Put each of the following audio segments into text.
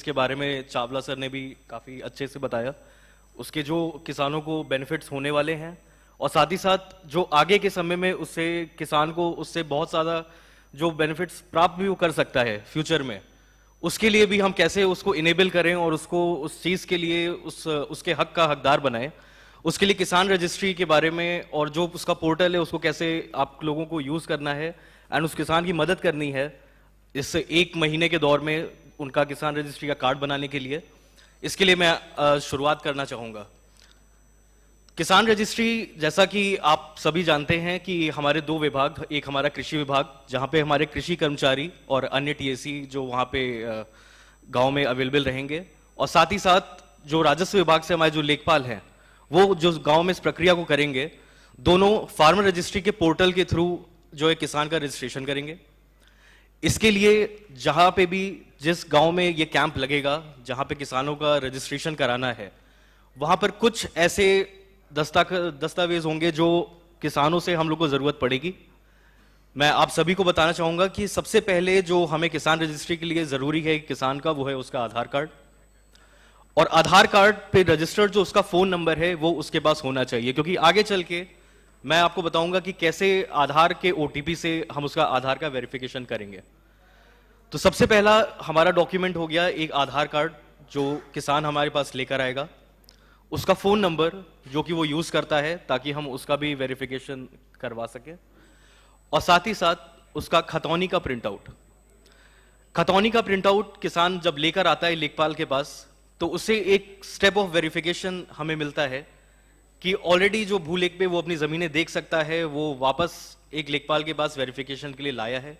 इसके बारे में चावला सर ने भी काफ़ी अच्छे से बताया। उसके जो किसानों को बेनिफिट्स होने वाले हैं और साथ ही साथ जो आगे के समय में उससे किसान को उससे बहुत ज़्यादा जो बेनिफिट्स प्राप्त भी वो कर सकता है फ्यूचर में, उसके लिए भी हम कैसे उसको इनेबल करें और उसको उस चीज़ के लिए उसके हक का हकदार बनाएं। उसके लिए किसान रजिस्ट्री के बारे में और जो उसका पोर्टल है उसको कैसे आप लोगों को यूज़ करना है एंड उस किसान की मदद करनी है इस 1 महीने के दौर में उनका किसान रजिस्ट्री का कार्ड बनाने के लिए। इसके लिए मैं शुरुआत करना चाहूँगा। किसान रजिस्ट्री, जैसा कि आप सभी जानते हैं कि हमारे 2 विभाग, एक हमारा कृषि विभाग जहाँ पे हमारे कृषि कर्मचारी और अन्य टीएसी जो वहाँ पे गांव में अवेलेबल रहेंगे, और साथ ही साथ जो राजस्व विभाग से हमारे जो लेखपाल हैं वो जो गांव में इस प्रक्रिया को करेंगे, दोनों फार्मर रजिस्ट्री के पोर्टल के थ्रू जो है किसान का रजिस्ट्रेशन करेंगे। इसके लिए जहां पे भी जिस गांव में ये कैंप लगेगा जहां पे किसानों का रजिस्ट्रेशन कराना है, वहां पर कुछ ऐसे दस्तावेज होंगे जो किसानों से हम लोग को जरूरत पड़ेगी। मैं आप सभी को बताना चाहूंगा कि सबसे पहले जो हमें किसान रजिस्ट्री के लिए जरूरी है किसान का, वो है उसका आधार कार्ड। और आधार कार्ड पे रजिस्टर्ड जो उसका फोन नंबर है वो उसके पास होना चाहिए, क्योंकि आगे चल के मैं आपको बताऊंगा कि कैसे आधार के ओटीपी से हम उसका आधार का वेरिफिकेशन करेंगे। तो सबसे पहला हमारा डॉक्यूमेंट हो गया एक आधार कार्ड जो किसान हमारे पास लेकर आएगा, उसका फोन नंबर जो कि वो यूज करता है ताकि हम उसका भी वेरिफिकेशन करवा सके, और साथ ही साथ उसका खतौनी का प्रिंटआउट। खतौनी का प्रिंटआउट किसान जब लेकर आता है लेखपाल के पास, तो उसे एक स्टेप ऑफ वेरिफिकेशन हमें मिलता है कि ऑलरेडी जो भूलेख पे वो अपनी जमीनें देख सकता है, वो वापस एक लेखपाल के पास वेरिफिकेशन के लिए लाया है।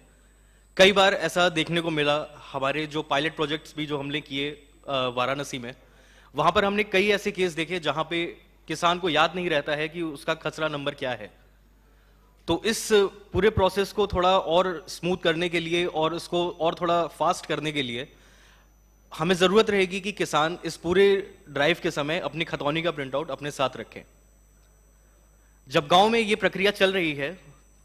कई बार ऐसा देखने को मिला, हमारे जो पायलट प्रोजेक्ट्स भी जो हमने किए वाराणसी में, वहां पर हमने कई ऐसे केस देखे जहां पे किसान को याद नहीं रहता है कि उसका खसरा नंबर क्या है। तो इस पूरे प्रोसेस को थोड़ा और स्मूथ करने के लिए और इसको और थोड़ा फास्ट करने के लिए हमें जरूरत रहेगी कि किसान इस पूरे ड्राइव के समय अपनी खतौनी का प्रिंटआउट अपने साथ रखें। जब गांव में ये प्रक्रिया चल रही है,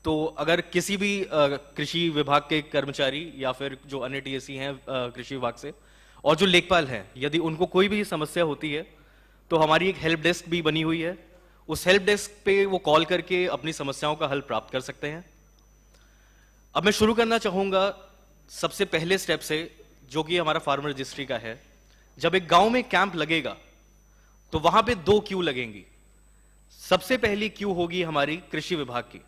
तो अगर किसी भी कृषि विभाग के कर्मचारी या फिर जो अन्य टीएसी हैं कृषि विभाग से और जो लेखपाल हैं, यदि उनको कोई भी समस्या होती है तो हमारी एक हेल्प डेस्क भी बनी हुई है। उस हेल्प डेस्क पे वो कॉल करके अपनी समस्याओं का हल प्राप्त कर सकते हैं। अब मैं शुरू करना चाहूंगा सबसे पहले स्टेप से, जो कि हमारा फार्मर रजिस्ट्री का है। जब एक गांव में कैंप लगेगा तो वहां पे 2 क्यू लगेंगी। सबसे पहली क्यू होगी हमारी कृषि विभाग की।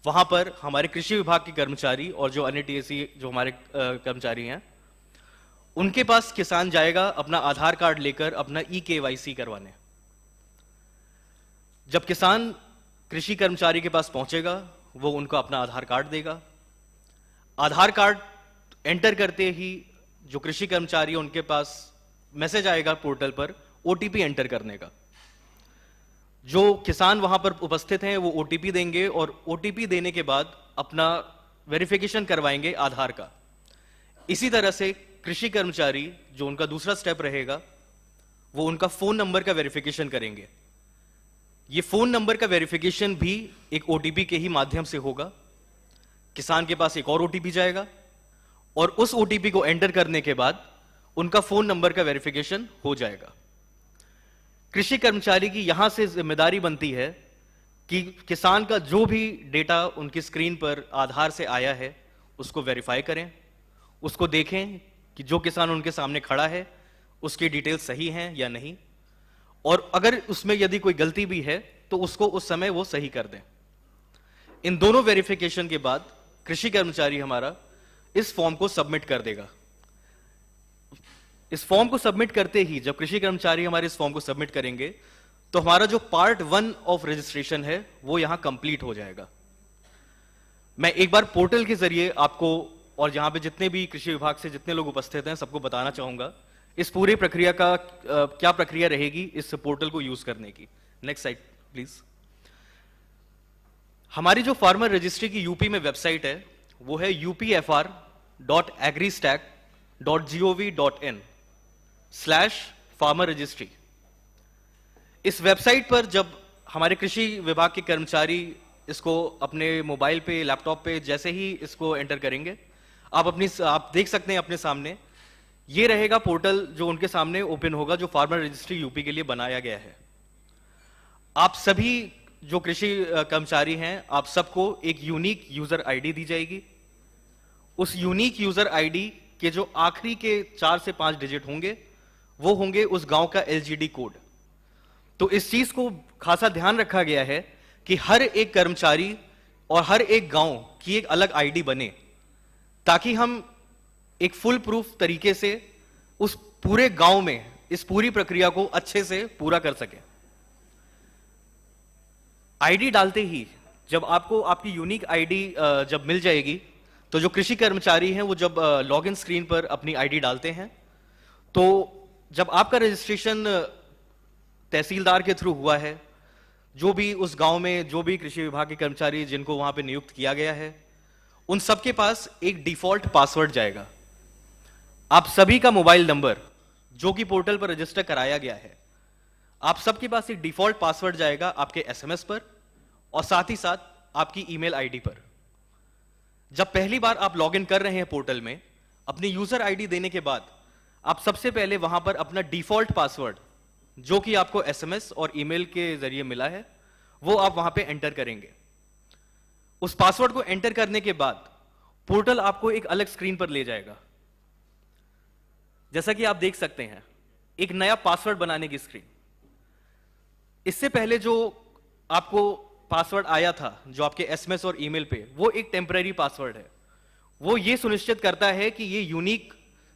वहां पर हमारे कृषि विभाग के कर्मचारी और जो अन्य टीएसी जो हमारे कर्मचारी हैं, उनके पास किसान जाएगा अपना आधार कार्ड लेकर अपना ई-केवाईसी करवाने। जब किसान कृषि कर्मचारी के पास पहुंचेगा, वो उनको अपना आधार कार्ड देगा। आधार कार्ड एंटर करते ही जो कृषि कर्मचारी है उनके पास मैसेज आएगा पोर्टल पर ओटीपी एंटर करने का। जो किसान वहां पर उपस्थित हैं वो ओटीपी देंगे और ओटीपी देने के बाद अपना वेरिफिकेशन करवाएंगे आधार का। इसी तरह से कृषि कर्मचारी जो उनका दूसरा स्टेप रहेगा, वो उनका फोन नंबर का वेरिफिकेशन करेंगे। ये फोन नंबर का वेरिफिकेशन भी एक ओटीपी के ही माध्यम से होगा। किसान के पास एक और ओटीपी जाएगा और उस ओटीपी को एंटर करने के बाद उनका फोन नंबर का वेरिफिकेशन हो जाएगा। कृषि कर्मचारी की यहां से जिम्मेदारी बनती है कि किसान का जो भी डेटा उनकी स्क्रीन पर आधार से आया है उसको वेरीफाई करें, उसको देखें कि जो किसान उनके सामने खड़ा है उसकी डिटेल सही हैं या नहीं, और अगर उसमें यदि कोई गलती भी है तो उसको उस समय वो सही कर दें। इन दोनों वेरिफिकेशन के बाद कृषि कर्मचारी हमारा इस फॉर्म को सबमिट कर देगा। इस फॉर्म को सबमिट करते ही जब कृषि कर्मचारी हमारे इस फॉर्म को सबमिट करेंगे तो हमारा जो पार्ट 1 ऑफ रजिस्ट्रेशन है वो यहां कंप्लीट हो जाएगा। मैं एक बार पोर्टल के जरिए आपको और यहां पे जितने भी कृषि विभाग से जितने लोग उपस्थित हैं सबको बताना चाहूंगा इस पूरी प्रक्रिया का क्या प्रक्रिया रहेगी इस पोर्टल को यूज करने की। Next slide please. हमारी जो फार्मर रजिस्ट्री की यूपी में वेबसाइट है वो है upfr.agristack.gov.in/farmer registry। इस वेबसाइट पर जब हमारे कृषि विभाग के कर्मचारी इसको अपने मोबाइल पे, लैपटॉप पे जैसे ही इसको एंटर करेंगे, आप देख सकते हैं अपने सामने ये रहेगा पोर्टल जो उनके सामने ओपन होगा, जो फार्मर रजिस्ट्री यूपी के लिए बनाया गया है। आप सभी जो कृषि कर्मचारी हैं, आप सबको एक यूनिक यूजर आईडी दी जाएगी। उस यूनिक यूजर आईडी के जो आखिरी के 4 से 5 डिजिट होंगे, वो होंगे उस गांव का एलजीडी कोड। तो इस चीज को खासा ध्यान रखा गया है कि हर एक कर्मचारी और हर एक गांव की एक अलग आईडी बने, ताकि हम एक फुल प्रूफ तरीके से उस पूरे गांव में इस पूरी प्रक्रिया को अच्छे से पूरा कर सके। आईडी डालते ही जब आपको आपकी यूनिक आईडी जब मिल जाएगी, तो जो कृषि कर्मचारी हैं वो जब लॉगिन स्क्रीन पर अपनी आईडी डालते हैं, तो जब आपका रजिस्ट्रेशन तहसीलदार के थ्रू हुआ है, जो भी उस गांव में जो भी कृषि विभाग के कर्मचारी जिनको वहां पे नियुक्त किया गया है, उन सबके पास एक डिफॉल्ट पासवर्ड जाएगा। आप सभी का मोबाइल नंबर जो कि पोर्टल पर रजिस्टर कराया गया है, आप सबके पास एक डिफॉल्ट पासवर्ड जाएगा आपके एसएमएस पर और साथ ही साथ आपकी ईमेल आईडी पर। जब पहली बार आप लॉगिन कर रहे हैं पोर्टल में, अपनी यूजर आईडी देने के बाद आप सबसे पहले वहां पर अपना डिफॉल्ट पासवर्ड जो कि आपको एसएमएस और ईमेल के जरिए मिला है, वो आप वहां पे एंटर करेंगे। उस पासवर्ड को एंटर करने के बाद पोर्टल आपको एक अलग स्क्रीन पर ले जाएगा। जैसा कि आप देख सकते हैं, एक नया पासवर्ड बनाने की स्क्रीन। इससे पहले जो आपको पासवर्ड आया था, जो आपके एसएमएस और ईमेल पे, वो एक टेम्पररी पासवर्ड है। वो ये सुनिश्चित करता है कि ये यूनिक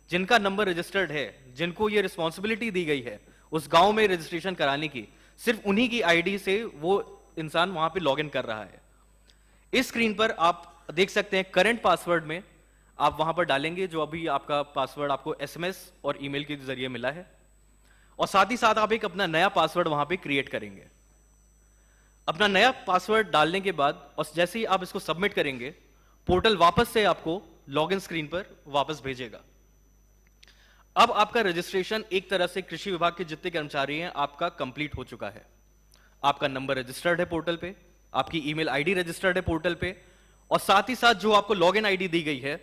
जिनका नंबर रजिस्टर्ड है, जिनको ये रिस्पॉन्सिबिलिटी दी गई है उस गांव में रजिस्ट्रेशन कराने की, सिर्फ उन्हीं की आईडी से वो इंसान वहां पे लॉगिन कर रहा है। इस स्क्रीन पर आप देख सकते हैं करंट पासवर्ड में आप वहां पर डालेंगे जो अभी आपका पासवर्ड आपको एसएमएस और ईमेल के जरिए मिला है, और साथ ही साथ आप एक अपना नया पासवर्ड वहां पे क्रिएट करेंगे। अपना नया पासवर्ड डालने के बाद और जैसे ही आप इसको सबमिट करेंगे, पोर्टल वापस से आपको लॉगिन स्क्रीन पर वापस भेजेगा। अब आपका रजिस्ट्रेशन एक तरह से कृषि विभाग के जितने कर्मचारी हैं आपका कंप्लीट हो चुका है। आपका नंबर रजिस्टर्ड है पोर्टल पे, आपकी ईमेल आईडी रजिस्टर्ड है पोर्टल पे, और साथ ही साथ जो आपको लॉगिन आईडी दी गई है,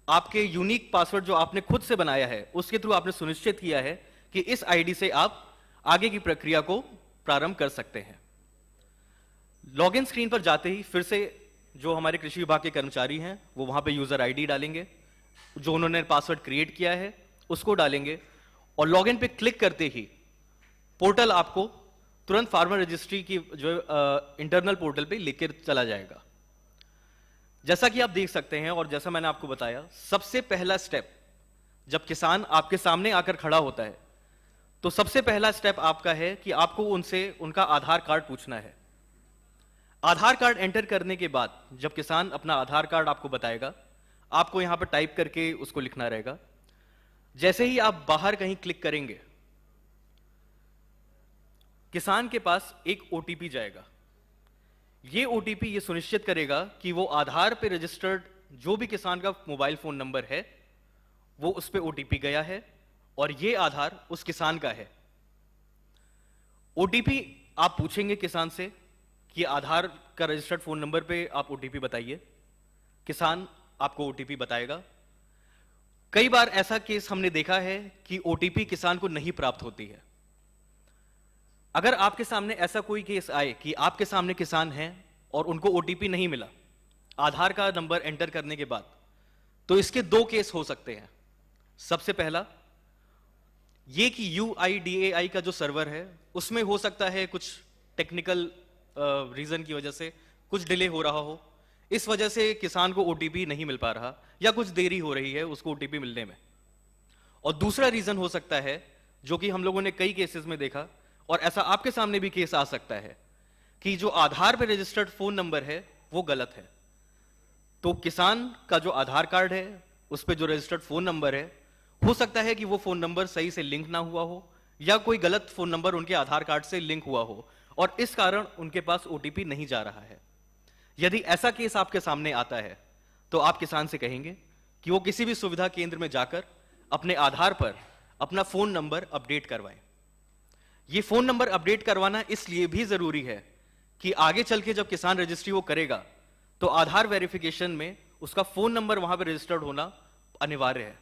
आपके यूनिक पासवर्ड जो आपने खुद से बनाया है, उसके थ्रू आपने सुनिश्चित किया है कि इस आईडी से आप आगे की प्रक्रिया को प्रारंभ कर सकते हैं। लॉगिन स्क्रीन पर जाते ही फिर से जो हमारे कृषि विभाग के कर्मचारी हैं वो वहां पे यूजर आईडी डालेंगे, जो उन्होंने पासवर्ड क्रिएट किया है उसको डालेंगे, और लॉगिन पे क्लिक करते ही पोर्टल आपको तुरंत फार्मर रजिस्ट्री की जो इंटरनल पोर्टल पे लेकर चला जाएगा। जैसा कि आप देख सकते हैं और जैसा मैंने आपको बताया, सबसे पहला स्टेप जब किसान आपके सामने आकर खड़ा होता है, तो सबसे पहला स्टेप आपका है कि आपको उनसे उनका आधार कार्ड पूछना है। आधार कार्ड एंटर करने के बाद जब किसान अपना आधार कार्ड आपको बताएगा, आपको यहां पर टाइप करके उसको लिखना रहेगा। जैसे ही आप बाहर कहीं क्लिक करेंगे, किसान के पास एक ओटीपी जाएगा। ये ओटीपी ये सुनिश्चित करेगा कि वो आधार पे रजिस्टर्ड जो भी किसान का मोबाइल फोन नंबर है, वो उस पे ओटीपी गया है और ये आधार उस किसान का है। ओटीपी आप पूछेंगे किसान से कि आधार का रजिस्टर्ड फोन नंबर पे आप ओटीपी बताइए। किसान आपको ओटीपी बताएगा। कई बार ऐसा केस हमने देखा है कि ओटीपी किसान को नहीं प्राप्त होती है। अगर आपके सामने ऐसा कोई केस आए कि आपके सामने किसान हैं और उनको ओटीपी नहीं मिला आधार का नंबर एंटर करने के बाद, तो इसके 2 केस हो सकते हैं। सबसे पहला ये कि UIDAI का जो सर्वर है उसमें हो सकता है कुछ टेक्निकल रीजन की वजह से कुछ डिले हो रहा हो, इस वजह से किसान को ओटीपी नहीं मिल पा रहा या कुछ देरी हो रही है उसको ओटीपी मिलने में। और दूसरा रीजन हो सकता है जो कि हम लोगों ने कई केसेस में देखा, और ऐसा आपके सामने भी केस आ सकता है, कि जो आधार पे रजिस्टर्ड फोन नंबर है वो गलत है। तो किसान का जो आधार कार्ड है उस पे जो रजिस्टर्ड फोन नंबर है, हो सकता है कि वो फोन नंबर सही से लिंक ना हुआ हो या कोई गलत फोन नंबर उनके आधार कार्ड से लिंक हुआ हो और इस कारण उनके पास ओटीपी नहीं जा रहा है। यदि ऐसा केस आपके सामने आता है तो आप किसान से कहेंगे कि वो किसी भी सुविधा केंद्र में जाकर अपने आधार पर अपना फोन नंबर अपडेट करवाएं। ये फोन नंबर अपडेट करवाना इसलिए भी जरूरी है कि आगे चल के जब किसान रजिस्ट्री वो करेगा तो आधार वेरिफिकेशन में उसका फोन नंबर वहां पर रजिस्टर्ड होना अनिवार्य है।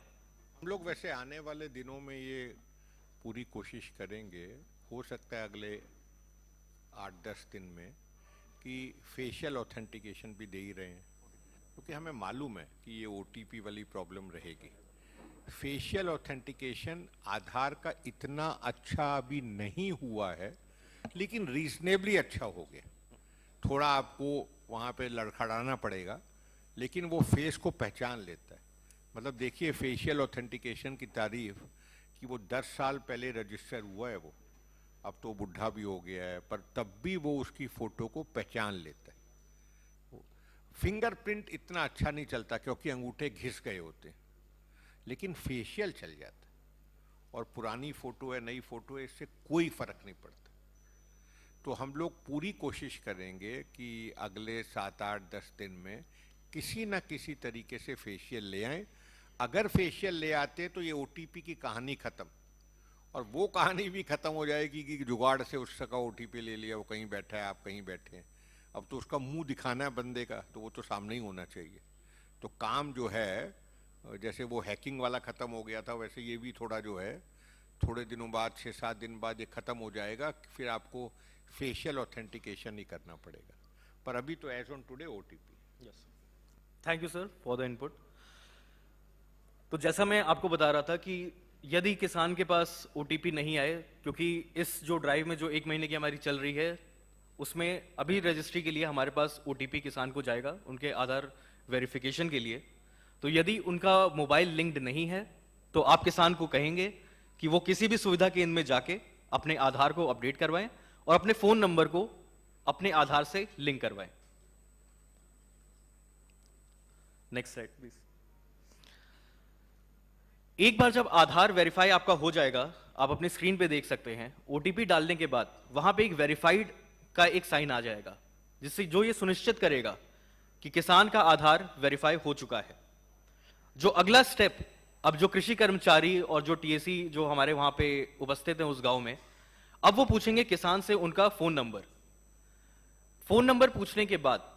हम लोग वैसे आने वाले दिनों में ये पूरी कोशिश करेंगे, हो सकता है अगले 8-10 दिन में, कि फेशियल ऑथेंटिकेशन भी दे ही रहे हैं, क्योंकि हमें मालूम है कि ये ओटीपी वाली प्रॉब्लम रहेगी। फेशियल ऑथेंटिकेशन आधार का इतना अच्छा अभी नहीं हुआ है, लेकिन रीजनेबली अच्छा हो गया। थोड़ा आपको वहाँ पे लड़खड़ाना पड़ेगा, लेकिन वो फेस को पहचान लेता है। मतलब देखिए फेशियल ऑथेंटिकेशन की तारीफ कि वो 10 साल पहले रजिस्टर हुआ है, वो अब तो बुढ़ा भी हो गया है, पर तब भी वो उसकी फोटो को पहचान लेता है। फिंगरप्रिंट इतना अच्छा नहीं चलता क्योंकि अंगूठे घिस गए होते हैं, लेकिन फेशियल चल जाता है। और पुरानी फोटो है नई फोटो है, इससे कोई फर्क नहीं पड़ता। तो हम लोग पूरी कोशिश करेंगे कि अगले 7-8-10 दिन में किसी न किसी तरीके से फेशियल ले आएं। अगर फेशियल ले आते तो ये ओटीपी की कहानी खत्म, और वो कहानी भी खत्म हो जाएगी कि जुगाड़ से उसका ओटीपी ले लिया, वो कहीं बैठा है आप कहीं बैठे हैं। अब तो उसका मुंह दिखाना है बंदे का, तो वो तो सामने ही होना चाहिए। तो काम जो है, जैसे वो हैकिंग वाला खत्म हो गया था, वैसे ये भी थोड़ा जो है थोड़े दिनों बाद 6-7 दिन बाद ये खत्म हो जाएगा। फिर आपको फेशियल ऑथेंटिकेशन ही करना पड़ेगा, पर अभी तो as on today OTP. Yes, thank you sir for the input. तो जैसा मैं आपको बता रहा था कि यदि किसान के पास ओटीपी नहीं आए, क्योंकि इस जो ड्राइव में जो 1 महीने की हमारी चल रही है, उसमें अभी रजिस्ट्री के लिए हमारे पास ओटीपी किसान को जाएगा उनके आधार वेरिफिकेशन के लिए। तो यदि उनका मोबाइल लिंक्ड नहीं है तो आप किसान को कहेंगे कि वो किसी भी सुविधा केंद्र में जाके अपने आधार को अपडेट करवाएं और अपने फोन नंबर को अपने आधार से लिंक करवाएं। Next slide please. एक बार जब आधार वेरीफाई आपका हो जाएगा, आप अपने स्क्रीन पे देख सकते हैं, ओटीपी डालने के बाद वहां पे एक वेरीफाइड का एक साइन आ जाएगा, जिससे जो ये सुनिश्चित करेगा कि किसान का आधार वेरीफाई हो चुका है। जो अगला स्टेप, अब जो कृषि कर्मचारी और जो टीएसी जो हमारे वहां पे उपस्थित हैं उस गांव में, अब वो पूछेंगे किसान से उनका फोन नंबर। फोन नंबर पूछने के बाद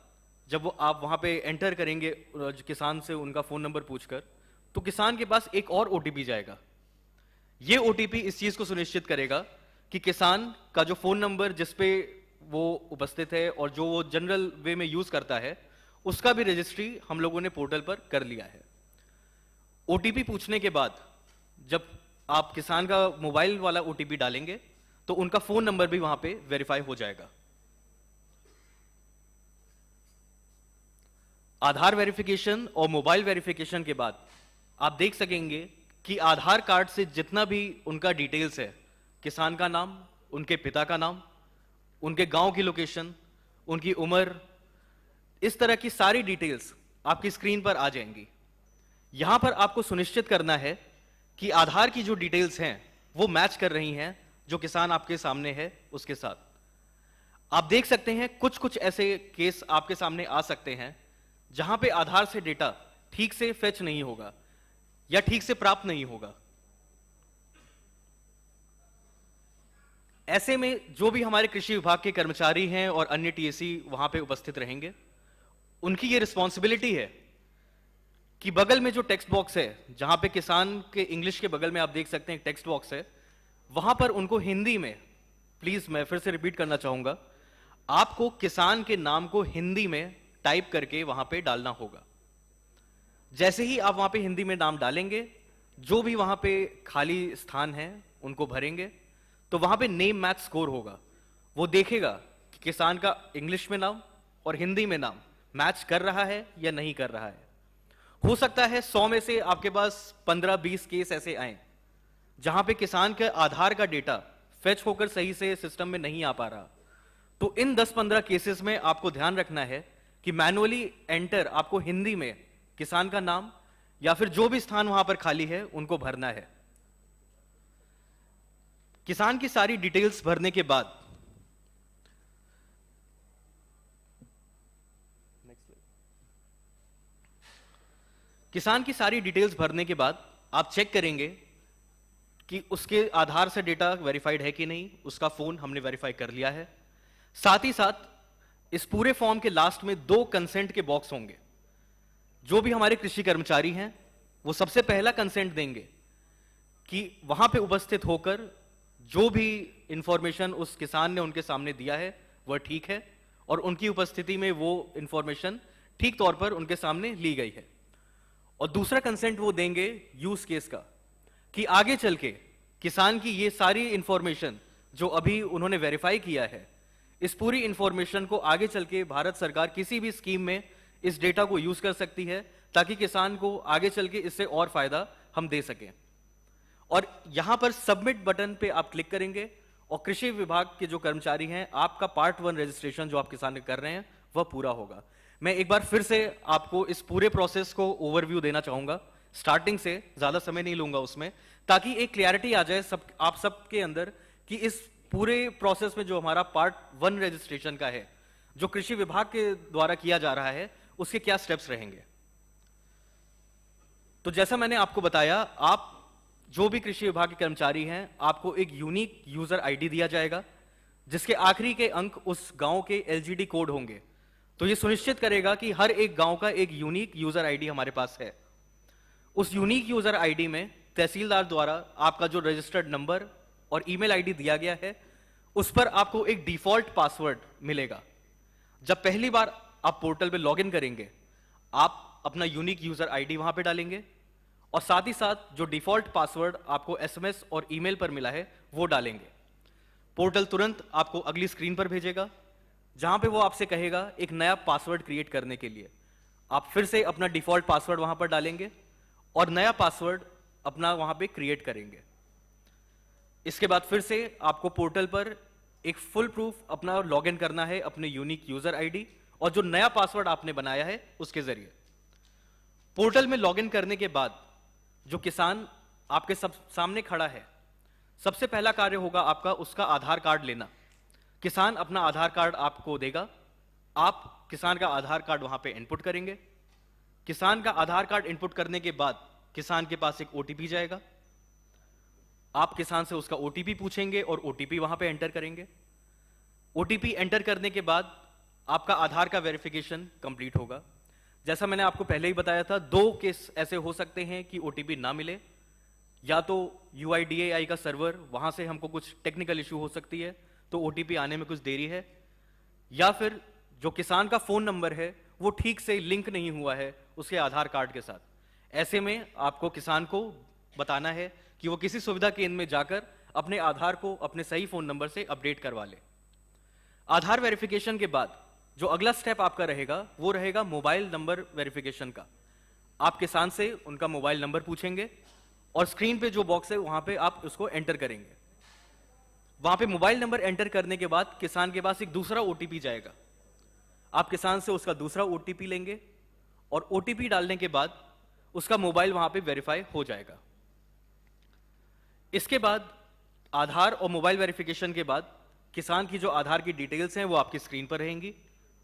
जब वो आप वहां पे एंटर करेंगे किसान से उनका फोन नंबर पूछकर, तो किसान के पास एक और ओटीपी जाएगा। ये ओटीपी इस चीज को सुनिश्चित करेगा कि किसान का जो फोन नंबर जिस पे वो उपस्थित है और जो वो जनरल वे में यूज करता है, उसका भी रजिस्ट्री हम लोगों ने पोर्टल पर कर लिया है। ओटीपी पूछने के बाद जब आप किसान का मोबाइल वाला ओटीपी डालेंगे तो उनका फोन नंबर भी वहां पे वेरीफाई हो जाएगा। आधार वेरिफिकेशन और मोबाइल वेरिफिकेशन के बाद आप देख सकेंगे कि आधार कार्ड से जितना भी उनका डिटेल्स है, किसान का नाम, उनके पिता का नाम, उनके गांव की लोकेशन, उनकी उम्र, इस तरह की सारी डिटेल्स आपकी स्क्रीन पर आ जाएंगी। यहां पर आपको सुनिश्चित करना है कि आधार की जो डिटेल्स हैं वो मैच कर रही हैं जो किसान आपके सामने है उसके साथ। आप देख सकते हैं कुछ कुछ ऐसे केस आपके सामने आ सकते हैं जहां पे आधार से डेटा ठीक से फेच नहीं होगा या ठीक से प्राप्त नहीं होगा। ऐसे में जो भी हमारे कृषि विभाग के कर्मचारी हैं और अन्य टीएसी वहां पे उपस्थित रहेंगे, उनकी ये रिस्पॉन्सिबिलिटी है कि बगल में जो टेक्स्ट बॉक्स है, जहां पे किसान के इंग्लिश के बगल में आप देख सकते हैं एक टेक्स्ट बॉक्स है, वहां पर उनको हिंदी में, प्लीज मैं फिर से रिपीट करना चाहूंगा, आपको किसान के नाम को हिंदी में टाइप करके वहां पे डालना होगा। जैसे ही आप वहां पे हिंदी में नाम डालेंगे, जो भी वहां पे खाली स्थान है उनको भरेंगे, तो वहां पे नेम मैच स्कोर होगा। वो देखेगा कि किसान का इंग्लिश में नाम और हिंदी में नाम मैच कर रहा है या नहीं कर रहा है। हो सकता है 100 में से आपके पास 15-20 केस ऐसे आए जहां पे किसान के आधार का डेटा फेच होकर सही से सिस्टम में नहीं आ पा रहा। तो इन 10-15 केसेस में आपको ध्यान रखना है कि मैनुअली एंटर आपको हिंदी में किसान का नाम या फिर जो भी स्थान वहां पर खाली है उनको भरना है। किसान की सारी डिटेल्स भरने के बाद आप चेक करेंगे कि उसके आधार से डेटा वेरीफाइड है कि नहीं, उसका फोन हमने वेरीफाई कर लिया है। साथ ही साथ इस पूरे फॉर्म के लास्ट में 2 कंसेंट के बॉक्स होंगे। जो भी हमारे कृषि कर्मचारी हैं वो सबसे पहला कंसेंट देंगे कि वहां पे उपस्थित होकर जो भी इंफॉर्मेशन उस किसान ने उनके सामने दिया है वह ठीक है और उनकी उपस्थिति में वो इंफॉर्मेशन ठीक तौर पर उनके सामने ली गई है। और दूसरा कंसेंट वो देंगे यूज केस का, कि आगे चल के किसान की ये सारी इंफॉर्मेशन जो अभी उन्होंने वेरीफाई किया है, इस पूरी इंफॉर्मेशन को आगे चल के भारत सरकार किसी भी स्कीम में इस डेटा को यूज कर सकती है, ताकि किसान को आगे चल के इससे और फायदा हम दे सकें। और यहां पर सबमिट बटन पे आप क्लिक करेंगे और कृषि विभाग के जो कर्मचारी हैं, आपका पार्ट 1 रजिस्ट्रेशन जो आप किसान कर रहे हैं वह पूरा होगा। मैं एक बार फिर से आपको इस पूरे प्रोसेस को ओवरव्यू देना चाहूंगा, स्टार्टिंग से, ज्यादा समय नहीं लूंगा उसमें, ताकि एक क्लैरिटी आ जाए आप सबके अंदर कि इस पूरे प्रोसेस में जो हमारा पार्ट 1 रजिस्ट्रेशन का है, जो कृषि विभाग के द्वारा किया जा रहा है, उसके क्या स्टेप्स रहेंगे। तो जैसा मैंने आपको बताया, आप जो भी कृषि विभाग के कर्मचारी हैं, आपको एक यूनिक यूजर आईडी दिया जाएगा, जिसके आखिरी के अंक उस गांव के एलजीडी कोड होंगे। तो ये सुनिश्चित करेगा कि हर एक गांव का एक यूनिक यूजर आईडी हमारे पास है। उस यूनिक यूजर आईडी में तहसीलदार द्वारा आपका जो रजिस्टर्ड नंबर और ईमेल आईडी दिया गया है, उस पर आपको एक डिफॉल्ट पासवर्ड मिलेगा। जब पहली बार आप पोर्टल पे लॉगिन करेंगे, आप अपना यूनिक यूजर आईडी वहां पे डालेंगे और साथ ही साथ जो डिफॉल्ट पासवर्ड आपको एसएमएस और ईमेल पर मिला है वो डालेंगे। पोर्टल तुरंत आपको अगली स्क्रीन पर भेजेगा, जहां पे वो आपसे कहेगा एक नया पासवर्ड क्रिएट करने के लिए। आप फिर से अपना डिफॉल्ट पासवर्ड वहां पर डालेंगे और नया पासवर्ड अपना वहां पे क्रिएट करेंगे। इसके बाद फिर से आपको पोर्टल पर एक फुल प्रूफ अपना लॉगिन करना है अपने यूनिक यूजर आईडी और जो नया पासवर्ड आपने बनाया है उसके जरिए। पोर्टल में लॉगिन करने के बाद जो किसान आपके सामने खड़ा है, सबसे पहला कार्य होगा आपका उसका आधार कार्ड लेना। किसान अपना आधार कार्ड आपको देगा, आप किसान का आधार कार्ड वहां पे इनपुट करेंगे। किसान का आधार कार्ड इनपुट करने के बाद किसान के पास एक ओटीपी जाएगा। आप किसान से उसका ओटीपी पूछेंगे और ओटीपी वहां पे एंटर करेंगे। ओटीपी एंटर करने के बाद आपका आधार का वेरिफिकेशन कंप्लीट होगा। जैसा मैंने आपको पहले ही बताया था, 2 केस ऐसे हो सकते हैं कि ओटीपी ना मिले, या तो UIDAI का सर्वर वहां से हमको कुछ टेक्निकल इशू हो सकती है तो ओटीपी आने में कुछ देरी है, या फिर जो किसान का फोन नंबर है वो ठीक से लिंक नहीं हुआ है उसके आधार कार्ड के साथ। ऐसे में आपको किसान को बताना है कि वो किसी सुविधा केंद्र में जाकर अपने आधार को अपने सही फोन नंबर से अपडेट करवा ले। आधार वेरिफिकेशन के बाद जो अगला स्टेप आपका रहेगा वो रहेगा मोबाइल नंबर वेरिफिकेशन का। आप किसान से उनका मोबाइल नंबर पूछेंगे और स्क्रीन पे जो बॉक्स है वहां पे आप उसको एंटर करेंगे। वहां पे मोबाइल नंबर एंटर करने के बाद किसान के पास एक दूसरा ओटीपी जाएगा। आप किसान से उसका दूसरा ओटीपी लेंगे और ओटीपी डालने के बाद उसका मोबाइल वहां पे वेरीफाई हो जाएगा। इसके बाद आधार और मोबाइल वेरिफिकेशन के बाद किसान की जो आधार की डिटेल्स हैं वो आपकी स्क्रीन पर रहेंगी।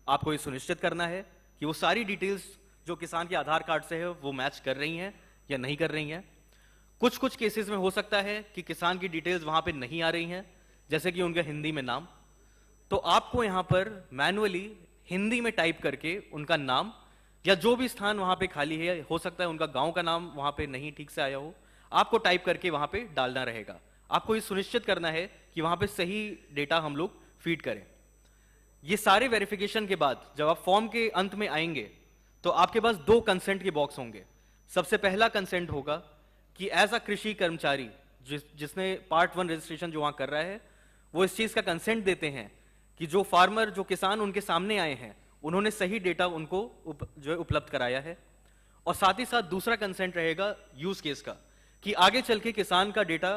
आपको ये सुनिश्चित करना है कि वो सारी डिटेल्स जो किसान के आधार कार्ड से है वो मैच कर रही हैं या नहीं कर रही हैं। कुछ कुछ केसेस में हो सकता है कि किसान की डिटेल्स वहां पे नहीं आ रही हैं, जैसे कि उनका हिंदी में नाम, तो आपको यहां पर मैनुअली हिंदी में टाइप करके उनका नाम या जो भी स्थान वहां पे खाली है, हो सकता है उनका गांव का नाम वहां पे नहीं ठीक से आया हो, आपको टाइप करके वहां पे डालना रहेगा। आपको ये सुनिश्चित करना है कि वहां पे सही डेटा हम लोग फीड करें। ये सारे वेरिफिकेशन के बाद जब आप फॉर्म के अंत में आएंगे तो आपके पास 2 कंसेंट के बॉक्स होंगे। सबसे पहला कंसेंट होगा कि एज अ कृषि कर्मचारी जिसने पार्ट 1 रजिस्ट्रेशन जो वहां कर रहा है, वो इस चीज का कंसेंट देते हैं कि जो फार्मर, जो किसान उनके सामने आए हैं, उन्होंने सही डेटा उनको जो है उपलब्ध कराया है। और साथ ही साथ दूसरा कंसेंट रहेगा यूज केस का, कि आगे चल के किसान का डेटा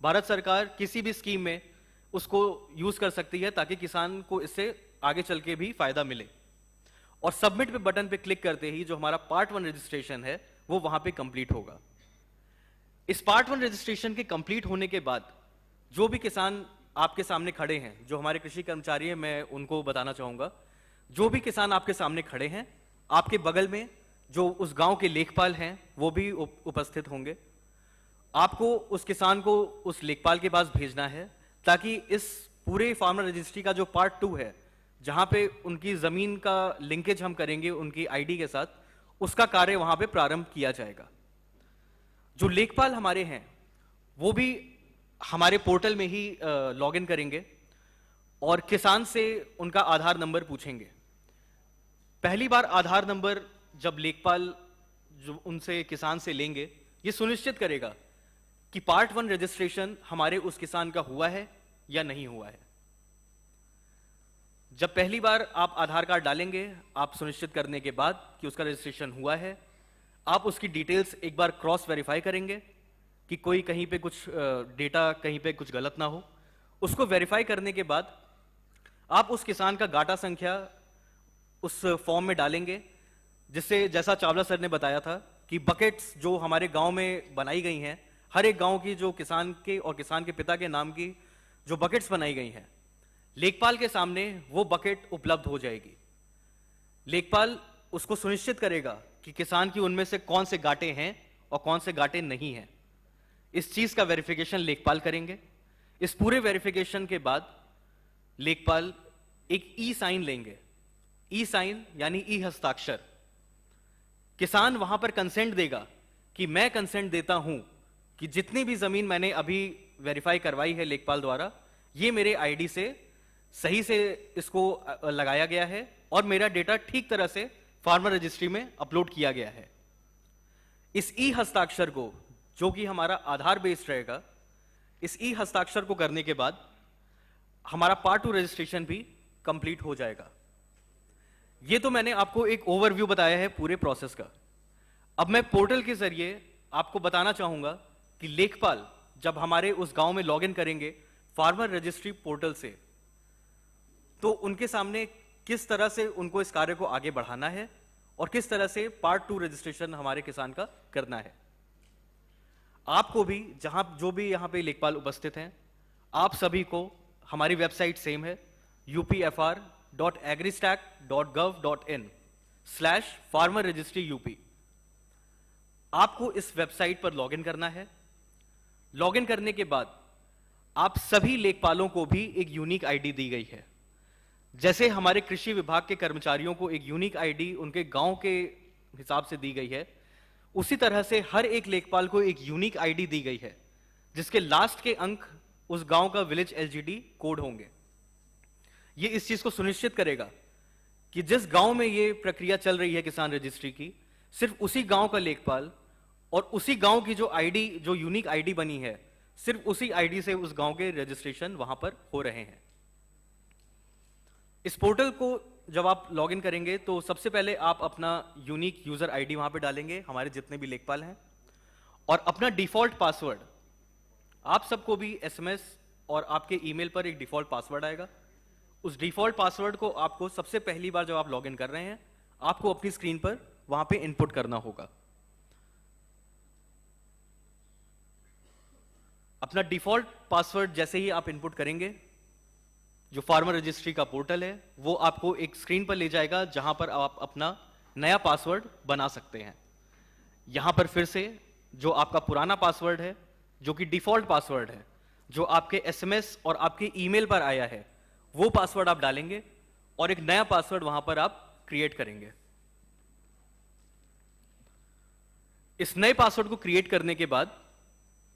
भारत सरकार किसी भी स्कीम में उसको यूज कर सकती है, ताकि किसान को इससे आगे चल के भी फायदा मिले। और सबमिट पे बटन पे क्लिक करते ही जो हमारा पार्ट 1 रजिस्ट्रेशन है वो वहां पे कंप्लीट होगा। इस पार्ट 1 रजिस्ट्रेशन के कंप्लीट होने के बाद जो भी किसान आपके सामने खड़े हैं, जो हमारे कृषि कर्मचारी हैं, मैं उनको बताना चाहूंगा, जो भी किसान आपके सामने खड़े हैं, आपके बगल में जो उस गांव के लेखपाल हैं वो भी उपस्थित होंगे। आपको उस किसान को उस लेखपाल के पास भेजना है, ताकि इस पूरे फार्मर रजिस्ट्री का जो पार्ट 2 है, जहां पे उनकी जमीन का लिंकेज हम करेंगे उनकी आईडी के साथ, उसका कार्य वहां पे प्रारंभ किया जाएगा। जो लेखपाल हमारे हैं वो भी हमारे पोर्टल में ही लॉग इन करेंगे और किसान से उनका आधार नंबर पूछेंगे। पहली बार आधार नंबर जब लेखपाल जो उनसे किसान से लेंगे, ये सुनिश्चित करेगा कि पार्ट 1 रजिस्ट्रेशन हमारे उस किसान का हुआ है या नहीं हुआ है। जब पहली बार आप आधार कार्ड डालेंगे, आप सुनिश्चित करने के बाद कि उसका रजिस्ट्रेशन हुआ है, आप उसकी डिटेल्स एक बार क्रॉस वेरीफाई करेंगे कि कोई कहीं पे कुछ डेटा कहीं पे कुछ गलत ना हो। उसको वेरीफाई करने के बाद आप उस किसान का गाटा संख्या उस फॉर्म में डालेंगे, जिससे जैसा चावला सर ने बताया था कि बकेट्स जो हमारे गांव में बनाई गई हैं, हर एक गांव की जो किसान के और किसान के पिता के नाम की जो बकेट्स बनाई गई हैं, लेखपाल के सामने वो बकेट उपलब्ध हो जाएगी। लेखपाल उसको सुनिश्चित करेगा कि किसान की उनमें से कौन से गाटे हैं और कौन से गाटे नहीं हैं। इस चीज का वेरिफिकेशन लेखपाल करेंगे। इस पूरे वेरिफिकेशन के बाद लेखपाल एक ई साइन लेंगे। ई साइन यानी ई हस्ताक्षर। किसान वहां पर कंसेंट देगा कि मैं कंसेंट देता हूं कि जितनी भी जमीन मैंने अभी वेरीफाई करवाई है लेखपाल द्वारा, ये मेरे आईडी से सही से इसको लगाया गया है और मेरा डेटा ठीक तरह से फार्मर रजिस्ट्री में अपलोड किया गया है। इस ई हस्ताक्षर को, जो कि हमारा आधार बेस्ड रहेगा, इस ई हस्ताक्षर को करने के बाद हमारा पार्ट 2 रजिस्ट्रेशन भी कंप्लीट हो जाएगा। ये तो मैंने आपको एक ओवरव्यू बताया है पूरे प्रोसेस का। अब मैं पोर्टल के जरिए आपको बताना चाहूंगा कि लेखपाल जब हमारे उस गांव में लॉगिन करेंगे फार्मर रजिस्ट्री पोर्टल से, तो उनके सामने किस तरह से उनको इस कार्य को आगे बढ़ाना है और किस तरह से पार्ट 2 रजिस्ट्रेशन हमारे किसान का करना है। आपको भी, जहां जो भी यहां पे लेखपाल उपस्थित हैं, आप सभी को हमारी वेबसाइट सेम है upfr.agristack.gov.in/farmer-registry-up। आपको इस वेबसाइट पर लॉगिन करना है। लॉगिन करने के बाद आप सभी लेखपालों को भी एक यूनिक आईडी दी गई है। जैसे हमारे कृषि विभाग के कर्मचारियों को एक यूनिक आईडी उनके गांव के हिसाब से दी गई है, उसी तरह से हर एक लेखपाल को एक यूनिक आईडी दी गई है, जिसके लास्ट के अंक उस गांव का विलेज एलजीडी कोड होंगे। ये इस चीज को सुनिश्चित करेगा कि जिस गांव में ये प्रक्रिया चल रही है किसान रजिस्ट्री की, सिर्फ उसी गांव का लेखपाल और उसी गांव की जो आईडी, जो यूनिक आईडी बनी है, सिर्फ उसी आईडी से उस गांव के रजिस्ट्रेशन वहां पर हो रहे हैं। इस पोर्टल को जब आप लॉगिन करेंगे तो सबसे पहले आप अपना यूनिक यूजर आईडी वहां पे डालेंगे, हमारे जितने भी लेखपाल हैं, और अपना डिफॉल्ट पासवर्ड। आप सबको भी एसएमएस और आपके ईमेल पर एक डिफॉल्ट पासवर्ड आएगा। उस डिफॉल्ट पासवर्ड को आपको सबसे पहली बार जब आप लॉगिन कर रहे हैं, आपको अपनी स्क्रीन पर वहां पे इनपुट करना होगा। अपना डिफॉल्ट पासवर्ड जैसे ही आप इनपुट करेंगे, जो फार्मर रजिस्ट्री का पोर्टल है वो आपको एक स्क्रीन पर ले जाएगा जहां पर आप अपना नया पासवर्ड बना सकते हैं। यहां पर फिर से जो आपका पुराना पासवर्ड है, जो कि डिफॉल्ट पासवर्ड है, जो आपके एसएमएस और आपके ईमेल पर आया है, वो पासवर्ड आप डालेंगे और एक नया पासवर्ड वहां पर आप क्रिएट करेंगे। इस नए पासवर्ड को क्रिएट करने के बाद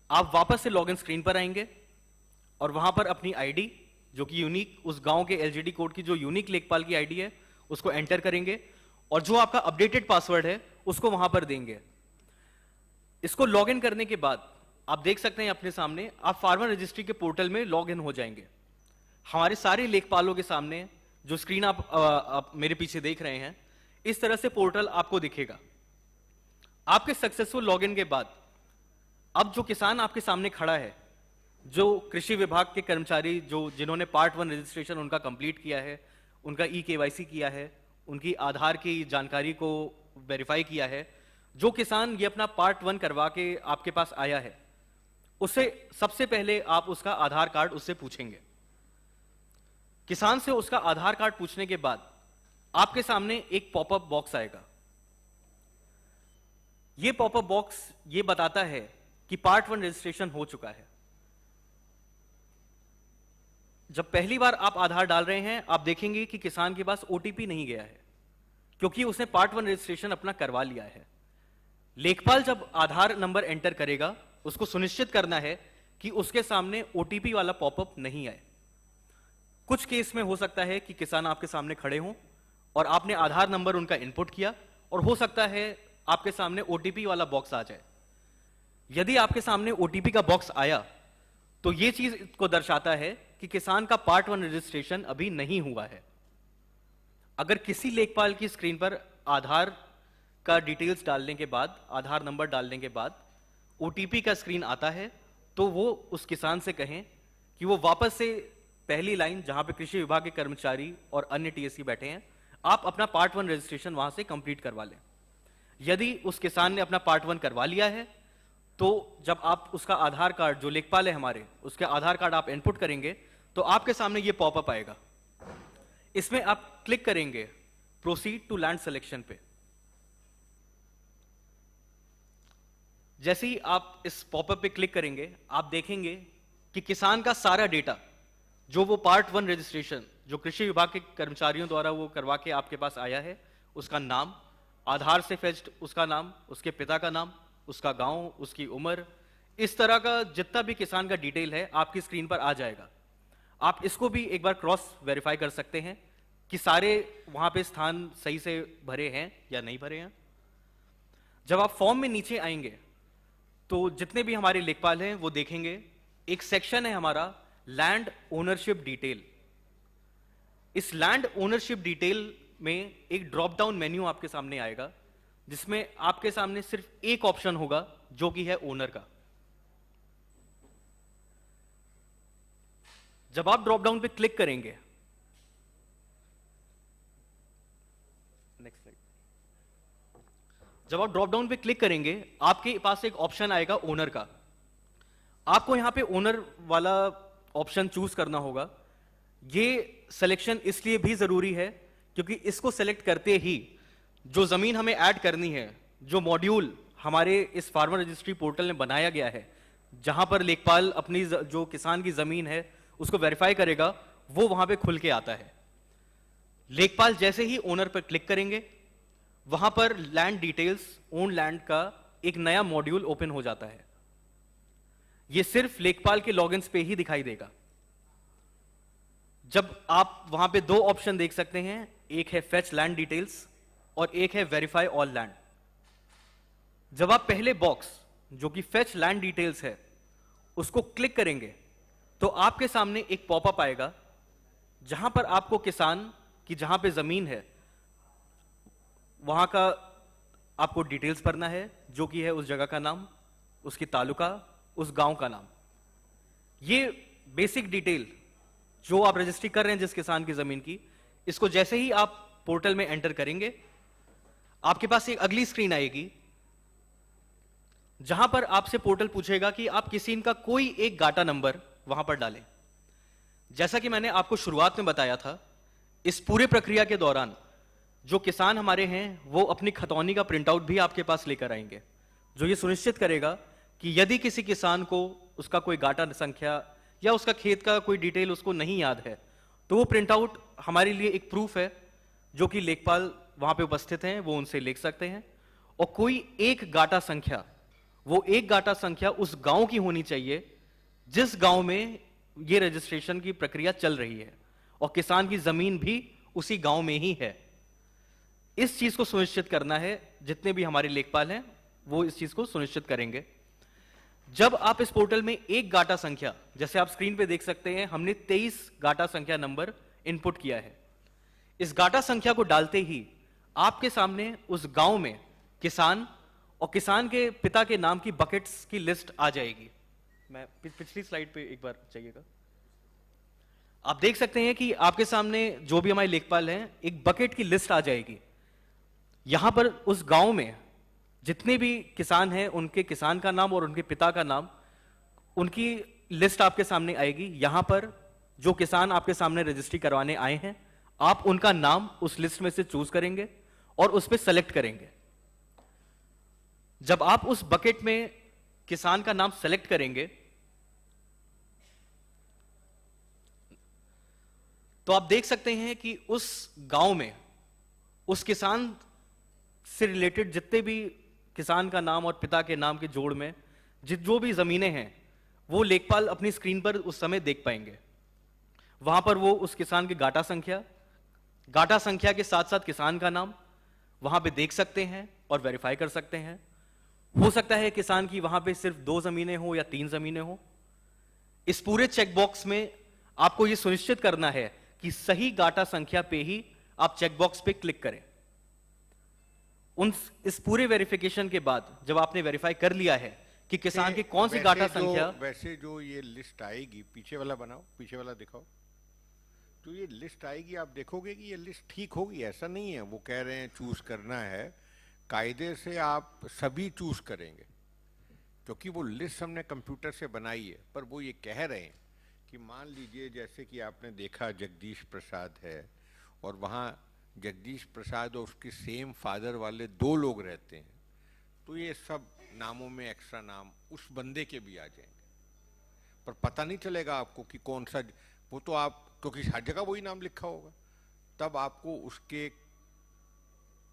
आप वापस से लॉगिन स्क्रीन पर आएंगे और वहां पर अपनी आईडी, जो कि यूनिक उस गांव के एलजीडी कोड की जो यूनिक लेखपाल की आईडी है, उसको एंटर करेंगे और जो आपका अपडेटेड पासवर्ड है उसको वहां पर देंगे। इसको लॉगिन करने के बाद आप देख सकते हैं अपने सामने, आप फार्मर रजिस्ट्री के पोर्टल में लॉगिन हो जाएंगे। हमारे सारे लेखपालों के सामने जो स्क्रीन आप मेरे पीछे देख रहे हैं, इस तरह से पोर्टल आपको दिखेगा। आपके सक्सेसफुल लॉगिन के बाद अब जो किसान आपके सामने खड़ा है, जो कृषि विभाग के कर्मचारी जिन्होंने पार्ट 1 रजिस्ट्रेशन उनका कंप्लीट किया है, उनका ई-केवाईसी किया है, उनकी आधार की जानकारी को वेरीफाई किया है, जो किसान ये अपना पार्ट 1 करवा के आपके पास आया है, उससे सबसे पहले आप उसका आधार कार्ड उससे पूछेंगे। किसान से उसका आधार कार्ड पूछने के बाद आपके सामने एक पॉपअप बॉक्स आएगा। यह पॉपअप बॉक्स ये बताता है कि पार्ट 1 रजिस्ट्रेशन हो चुका है। जब पहली बार आप आधार डाल रहे हैं, आप देखेंगे कि किसान के पास ओटीपी नहीं गया है, क्योंकि उसने पार्ट 1 रजिस्ट्रेशन अपना करवा लिया है। लेखपाल जब आधार नंबर एंटर करेगा, उसको सुनिश्चित करना है कि उसके सामने ओटीपी वाला पॉपअप नहीं आए। कुछ केस में हो सकता है कि किसान आपके सामने खड़े हों और आपने आधार नंबर उनका इनपुट किया, और हो सकता है आपके सामने ओटीपी वाला बॉक्स आ जाए। यदि आपके सामने ओटीपी का बॉक्स आया तो यह चीज को दर्शाता है कि किसान का पार्ट 1 रजिस्ट्रेशन अभी नहीं हुआ है। अगर किसी लेखपाल की स्क्रीन पर आधार का डिटेल्स डालने के बाद, आधार नंबर डालने के बाद ओटीपी का स्क्रीन आता है, तो वो उस किसान से कहें कि वो वापस से पहली लाइन जहां पे कृषि विभाग के कर्मचारी और अन्य टीएससी बैठे हैं, आप अपना पार्ट 1 रजिस्ट्रेशन वहां से कंप्लीट करवा लें। यदि उस किसान ने अपना पार्ट 1 करवा लिया है, तो जब आप उसका आधार कार्ड, जो लेखपाल है हमारे, उसके आधार कार्ड आप इनपुट करेंगे तो आपके सामने ये पॉपअप आएगा। इसमें आप क्लिक करेंगे प्रोसीड टू लैंड सिलेक्शन पे। जैसे ही आप इस पॉपअप पे क्लिक करेंगे, आप देखेंगे कि किसान का सारा डेटा, जो वो पार्ट 1 रजिस्ट्रेशन जो कृषि विभाग के कर्मचारियों द्वारा वो करवा के आपके पास आया है, उसका नाम, आधार से फेच्ड उसका नाम, उसके पिता का नाम, उसका गांव, उसकी उम्र, इस तरह का जितना भी किसान का डिटेल है आपकी स्क्रीन पर आ जाएगा। आप इसको भी एक बार क्रॉस वेरीफाई कर सकते हैं कि सारे वहां पे स्थान सही से भरे हैं या नहीं भरे हैं। जब आप फॉर्म में नीचे आएंगे तो जितने भी हमारे लेखपाल हैं वो देखेंगे, एक सेक्शन है हमारा लैंड ओनरशिप डिटेल। इस लैंड ओनरशिप डिटेल में एक ड्रॉप डाउन मेन्यू आपके सामने आएगा, जिसमें आपके सामने सिर्फ एक ऑप्शन होगा जो कि है ओनर का। जब आप ड्रॉप डाउन पे क्लिक करेंगे, नेक्स्ट स्लाइड, जब आप ड्रॉप डाउन पे क्लिक करेंगे आपके पास एक ऑप्शन आएगा ओनर का। आपको यहां पे ओनर वाला ऑप्शन चूज करना होगा। ये सिलेक्शन इसलिए भी जरूरी है क्योंकि इसको सेलेक्ट करते ही जो जमीन हमें ऐड करनी है, जो मॉड्यूल हमारे इस फार्मर रजिस्ट्री पोर्टल में बनाया गया है, जहां पर लेखपाल अपनी जो किसान की जमीन है उसको वेरीफाई करेगा, वो वहां पे खुल के आता है। लेखपाल जैसे ही ओनर पर क्लिक करेंगे, वहां पर लैंड डिटेल्स, ओन लैंड का एक नया मॉड्यूल ओपन हो जाता है। यह सिर्फ लेखपाल के लॉगिन्स पे ही दिखाई देगा। जब आप वहां पे दो ऑप्शन देख सकते हैं, एक है फेच लैंड डिटेल्स और एक है वेरीफाई ऑल लैंड। जब आप पहले बॉक्स जो कि फेच लैंड डिटेल्स है उसको क्लिक करेंगे तो आपके सामने एक पॉपअप आएगा, जहां पर आपको किसान की जहां पे जमीन है वहां का आपको डिटेल्स भरना है, जो कि है उस जगह का नाम, उसकी तालुका, उस गांव का नाम। ये बेसिक डिटेल जो आप रजिस्ट्री कर रहे हैं जिस किसान की जमीन की, इसको जैसे ही आप पोर्टल में एंटर करेंगे आपके पास एक अगली स्क्रीन आएगी जहां पर आपसे पोर्टल पूछेगा कि आप किसी का कोई एक गाटा नंबर वहां पर डालें। जैसा कि मैंने आपको शुरुआत में बताया था, इस पूरे प्रक्रिया के दौरान जो किसान हमारे हैं वो अपनी खतौनी का प्रिंट आउट भी आपके पास लेकर आएंगे, जो ये सुनिश्चित करेगा कि यदि किसी किसान को उसका कोई गाटा संख्या या उसका खेत का कोई डिटेल उसको नहीं याद है, तो वो प्रिंट आउट हमारे लिए एक प्रूफ है जो कि लेखपाल वहां पे उपस्थित हैं वो उनसे लिख सकते हैं। और कोई एक गाटा संख्या, वो एक गाटा संख्या उस गांव की होनी चाहिए जिस गांव में ये रजिस्ट्रेशन की प्रक्रिया चल रही है और किसान की जमीन भी उसी गांव में ही है। इस चीज को सुनिश्चित करना है, जितने भी हमारे लेखपाल हैं वो इस चीज को सुनिश्चित करेंगे। जब आप इस पोर्टल में एक गाटा संख्या, जैसे आप स्क्रीन पे देख सकते हैं, हमने 23 गाटा संख्या नंबर इनपुट किया है। इस गाटा संख्या को डालते ही आपके सामने उस गांव में किसान और किसान के पिता के नाम की बकेट्स की लिस्ट आ जाएगी। मैं पिछली स्लाइड पे एक बार चाहिएगा। आप देख सकते हैं कि आपके सामने जो भी हमारे लेखपाल हैं, एक बकेट की लिस्ट आ जाएगी। यहां पर उस गांव में जितने भी किसान हैं उनके किसान का नाम और उनके पिता का नाम, उनकी लिस्ट आपके सामने आएगी। यहां पर जो किसान आपके सामने रजिस्ट्री करवाने आए हैं, आप उनका नाम उस लिस्ट में से चूज करेंगे और उस पर सेलेक्ट करेंगे। जब आप उस बकेट में किसान का नाम सेलेक्ट करेंगे तो आप देख सकते हैं कि उस गांव में उस किसान से रिलेटेड जितने भी किसान का नाम और पिता के नाम के जोड़ में जो भी जमीनें हैं वो लेखपाल अपनी स्क्रीन पर उस समय देख पाएंगे। वहां पर वो उस किसान की गाटा संख्या के साथ साथ किसान का नाम वहां पे देख सकते हैं और वेरीफाई कर सकते हैं। हो सकता है किसान की वहां पे सिर्फ 2 जमीनें हो या 3 जमीनें हो। इस पूरे चेकबॉक्स में आपको यह सुनिश्चित करना है कि सही गाटा संख्या पे ही आप चेकबॉक्स पे क्लिक करें। इस पूरे वेरिफिकेशन के बाद जब आपने वेरीफाई कर लिया है कि किसान की कौन सी गाटा संख्या, वैसे जो ये लिस्ट आएगी, पीछे वाला बनाओ, पीछे वाला दिखाओ, तो ये लिस्ट आएगी, आप देखोगे कि ये लिस्ट ठीक होगी। ऐसा नहीं है वो कह रहे हैं चूज करना है, कायदे से आप सभी चूज करेंगे, क्योंकि वो लिस्ट हमने कंप्यूटर से बनाई है। पर वो ये कह रहे हैं कि मान लीजिए जैसे कि आपने देखा जगदीश प्रसाद है और वहाँ जगदीश प्रसाद और उसके सेम फादर वाले 2 लोग रहते हैं, तो ये सब नामों में एक्स्ट्रा नाम उस बंदे के भी आ जाएंगे, पर पता नहीं चलेगा आपको कि कौन सा। वो तो आप, क्योंकि हर जगह वही नाम लिखा होगा, तब आपको उसके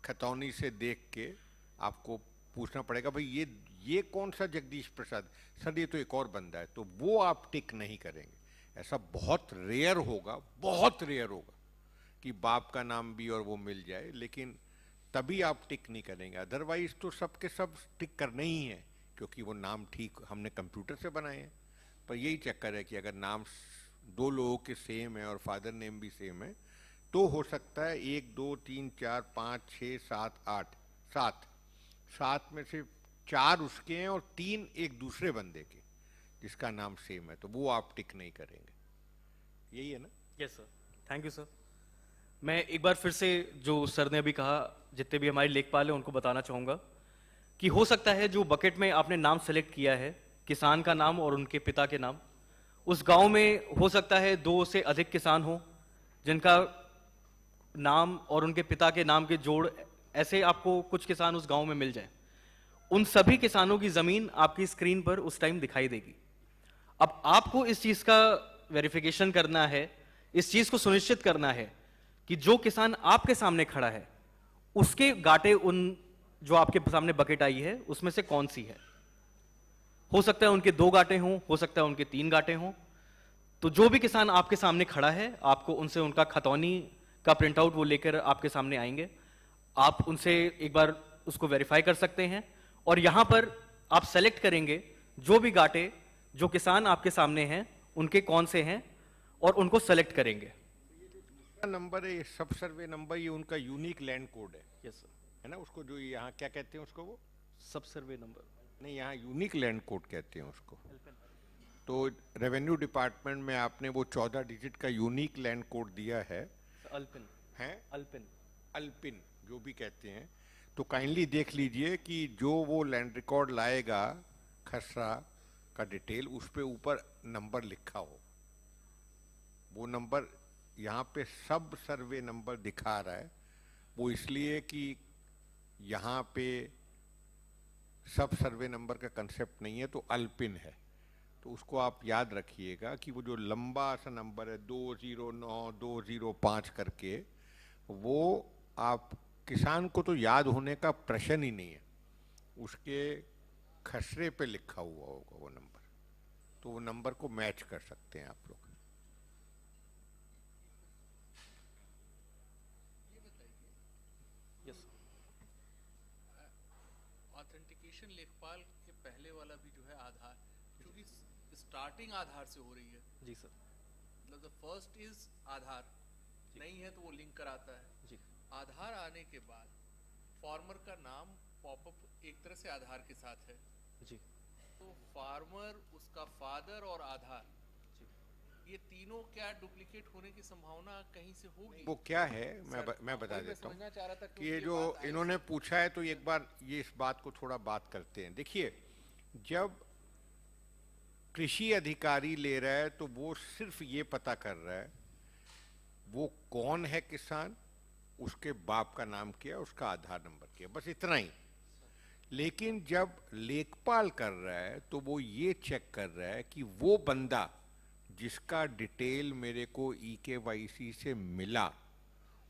खतौनी से देख के आपको पूछना पड़ेगा भाई ये कौन सा जगदीश प्रसाद, सर ये तो एक और बंदा है, तो वो आप टिक नहीं करेंगे। ऐसा बहुत रेयर होगा, बहुत रेयर होगा कि बाप का नाम भी और वो मिल जाए, लेकिन तभी आप टिक नहीं करेंगे। अदरवाइज तो सबके सब टिक करने ही है, क्योंकि वो नाम ठीक हमने कंप्यूटर से बनाए हैं। पर यही चक्कर है कि अगर नाम 2 लोगों के सेम है और फादर नेम भी सेम है, तो हो सकता है 1 2 3 4 5 6 7 8 7 में से 4 उसके हैं और 3 एक दूसरे बंदे के जिसका नाम सेम है, तो वो आप टिक नहीं करेंगे। यही है ना? Yes sir, thank you sir. मैं एक बार फिर से जो सर ने अभी कहा, जितने भी हमारे लेखपाल हैं उनको बताना चाहूँगा कि हो सकता है जो बकेट में आपने नाम सेलेक्ट किया है, किसान का नाम और उनके पिता के नाम, उस गांव में हो सकता है 2 से अधिक किसान हो जिनका नाम और उनके पिता के नाम के जोड़, ऐसे आपको कुछ किसान उस गांव में मिल जाए। उन सभी किसानों की जमीन आपकी स्क्रीन पर उस टाइम दिखाई देगी। अब आपको इस चीज का वेरिफिकेशन करना है, इस चीज को सुनिश्चित करना है कि जो किसान आपके सामने खड़ा है उसके गाटे, उन जो आपके सामने बकेट आई है उसमें से कौन सी है। हो सकता है उनके 2 गाटे हों, हो सकता है उनके 3 गाटे हों। तो जो भी किसान आपके सामने खड़ा है, आपको उनसे उनका खतौनी का प्रिंट आउट वो लेकर आपके सामने आएंगे। आप उनसे एक बार उसको वेरीफाई कर सकते हैं और यहां पर आप सेलेक्ट करेंगे जो भी गाटे जो किसान आपके सामने हैं उनके कौन से हैं और उनको सेलेक्ट करेंगे। नंबर है ये सब सर्वे नंबर, ये उनका यूनिक लैंड कोड है। यस सर, है ना? उसको जो यहाँ क्या कहते हैं उसको, वो सब सर्वे नंबर नहीं, यहाँ यूनिक लैंड कोड कहते हैं उसको। तो रेवेन्यू डिपार्टमेंट में आपने वो 14 डिजिट का यूनिक लैंड कोड दिया है। अल्पिन हैं? अल्पिन जो भी कहते हैं। तो काइंडली देख लीजिए कि जो वो लैंड रिकॉर्ड लाएगा खसरा का डिटेल, उस पे ऊपर नंबर लिखा हो। वो नंबर यहाँ पे सब सर्वे नंबर दिखा रहा है, वो इसलिए कि यहाँ पे सब सर्वे नंबर का कंसेप्ट नहीं है, तो अल्पिन है। तो उसको आप याद रखिएगा कि वो जो लंबा सा नंबर है 209 205 करके, वो आप किसान को तो याद होने का प्रश्न ही नहीं है, उसके खसरे पे लिखा हुआ होगा वो नंबर, तो वो नंबर को मैच कर सकते हैं आप लोग। ऑथेंटिकेशन लेखपाल के पहले वाला भी जो है आधार, क्योंकि स्टार्टिंग आधार से हो रही है। जी सर, मतलब द फर्स्ट इज आधार, नहीं है तो वो लिंक कराता है जी आधार आने के बाद फार्मर का नाम पॉपअप एक तरह से आधार के साथ है। जी तो फार्मर, उसका फादर और आधार, जी। ये तीनों क्या डुप्लीकेट होने की संभावना कहीं से होगी? वो क्या है, मैं बता देता हूँ कि ये जो इन्होंने पूछा है, तो एक बार ये इस बात को थोड़ा बात करते हैं। देखिए, जब कृषि अधिकारी ले रहा है तो वो सिर्फ ये पता कर रहा है वो कौन है किसान, उसके बाप का नाम क्या, उसका आधार नंबर क्या, बस इतना ही। लेकिन जब लेखपाल कर रहा है तो वो ये चेक कर रहा है कि वो बंदा जिसका डिटेल मेरे को EKYC से मिला,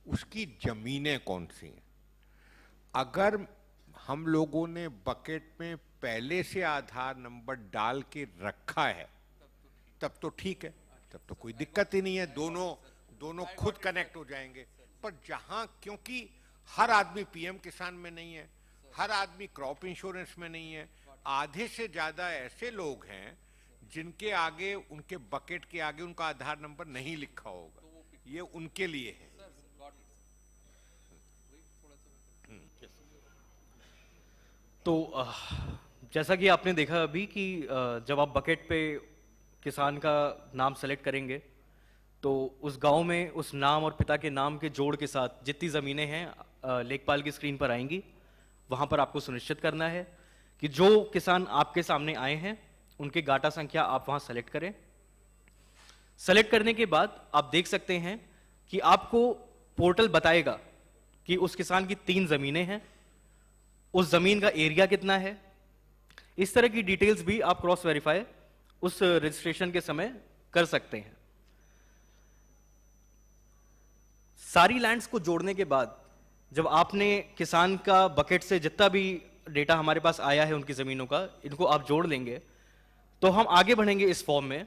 उसकी जमीनें कौन सी हैं। अगर हम लोगों ने बकेट में पहले से आधार नंबर डाल के रखा है तब तो ठीक है, तब तो कोई दिक्कत ही नहीं है, दोनों खुद कनेक्ट हो जाएंगे। पर जहां, क्योंकि हर आदमी पीएम किसान में नहीं है, हर आदमी क्रॉप इंश्योरेंस में नहीं है, आधे से ज्यादा ऐसे लोग हैं जिनके आगे, उनके बकेट के आगे उनका आधार नंबर नहीं लिखा होगा, ये उनके लिए है। तो जैसा कि आपने देखा अभी कि जब आप बकेट पे किसान का नाम सेलेक्ट करेंगे तो उस गांव में उस नाम और पिता के नाम के जोड़ के साथ जितनी ज़मीनें हैं लेखपाल की स्क्रीन पर आएंगी। वहां पर आपको सुनिश्चित करना है कि जो किसान आपके सामने आए हैं उनके गाटा संख्या आप वहां सेलेक्ट करें। सेलेक्ट करने के बाद आप देख सकते हैं कि आपको पोर्टल बताएगा कि उस किसान की 3 ज़मीनें हैं, उस ज़मीन का एरिया कितना है। इस तरह की डिटेल्स भी आप क्रॉस वेरीफाई उस रजिस्ट्रेशन के समय कर सकते हैं। सारी लैंड्स को जोड़ने के बाद जब आपने किसान का बकेट से जितना भी डेटा हमारे पास आया है उनकी ज़मीनों का, इनको आप जोड़ लेंगे तो हम आगे बढ़ेंगे इस फॉर्म में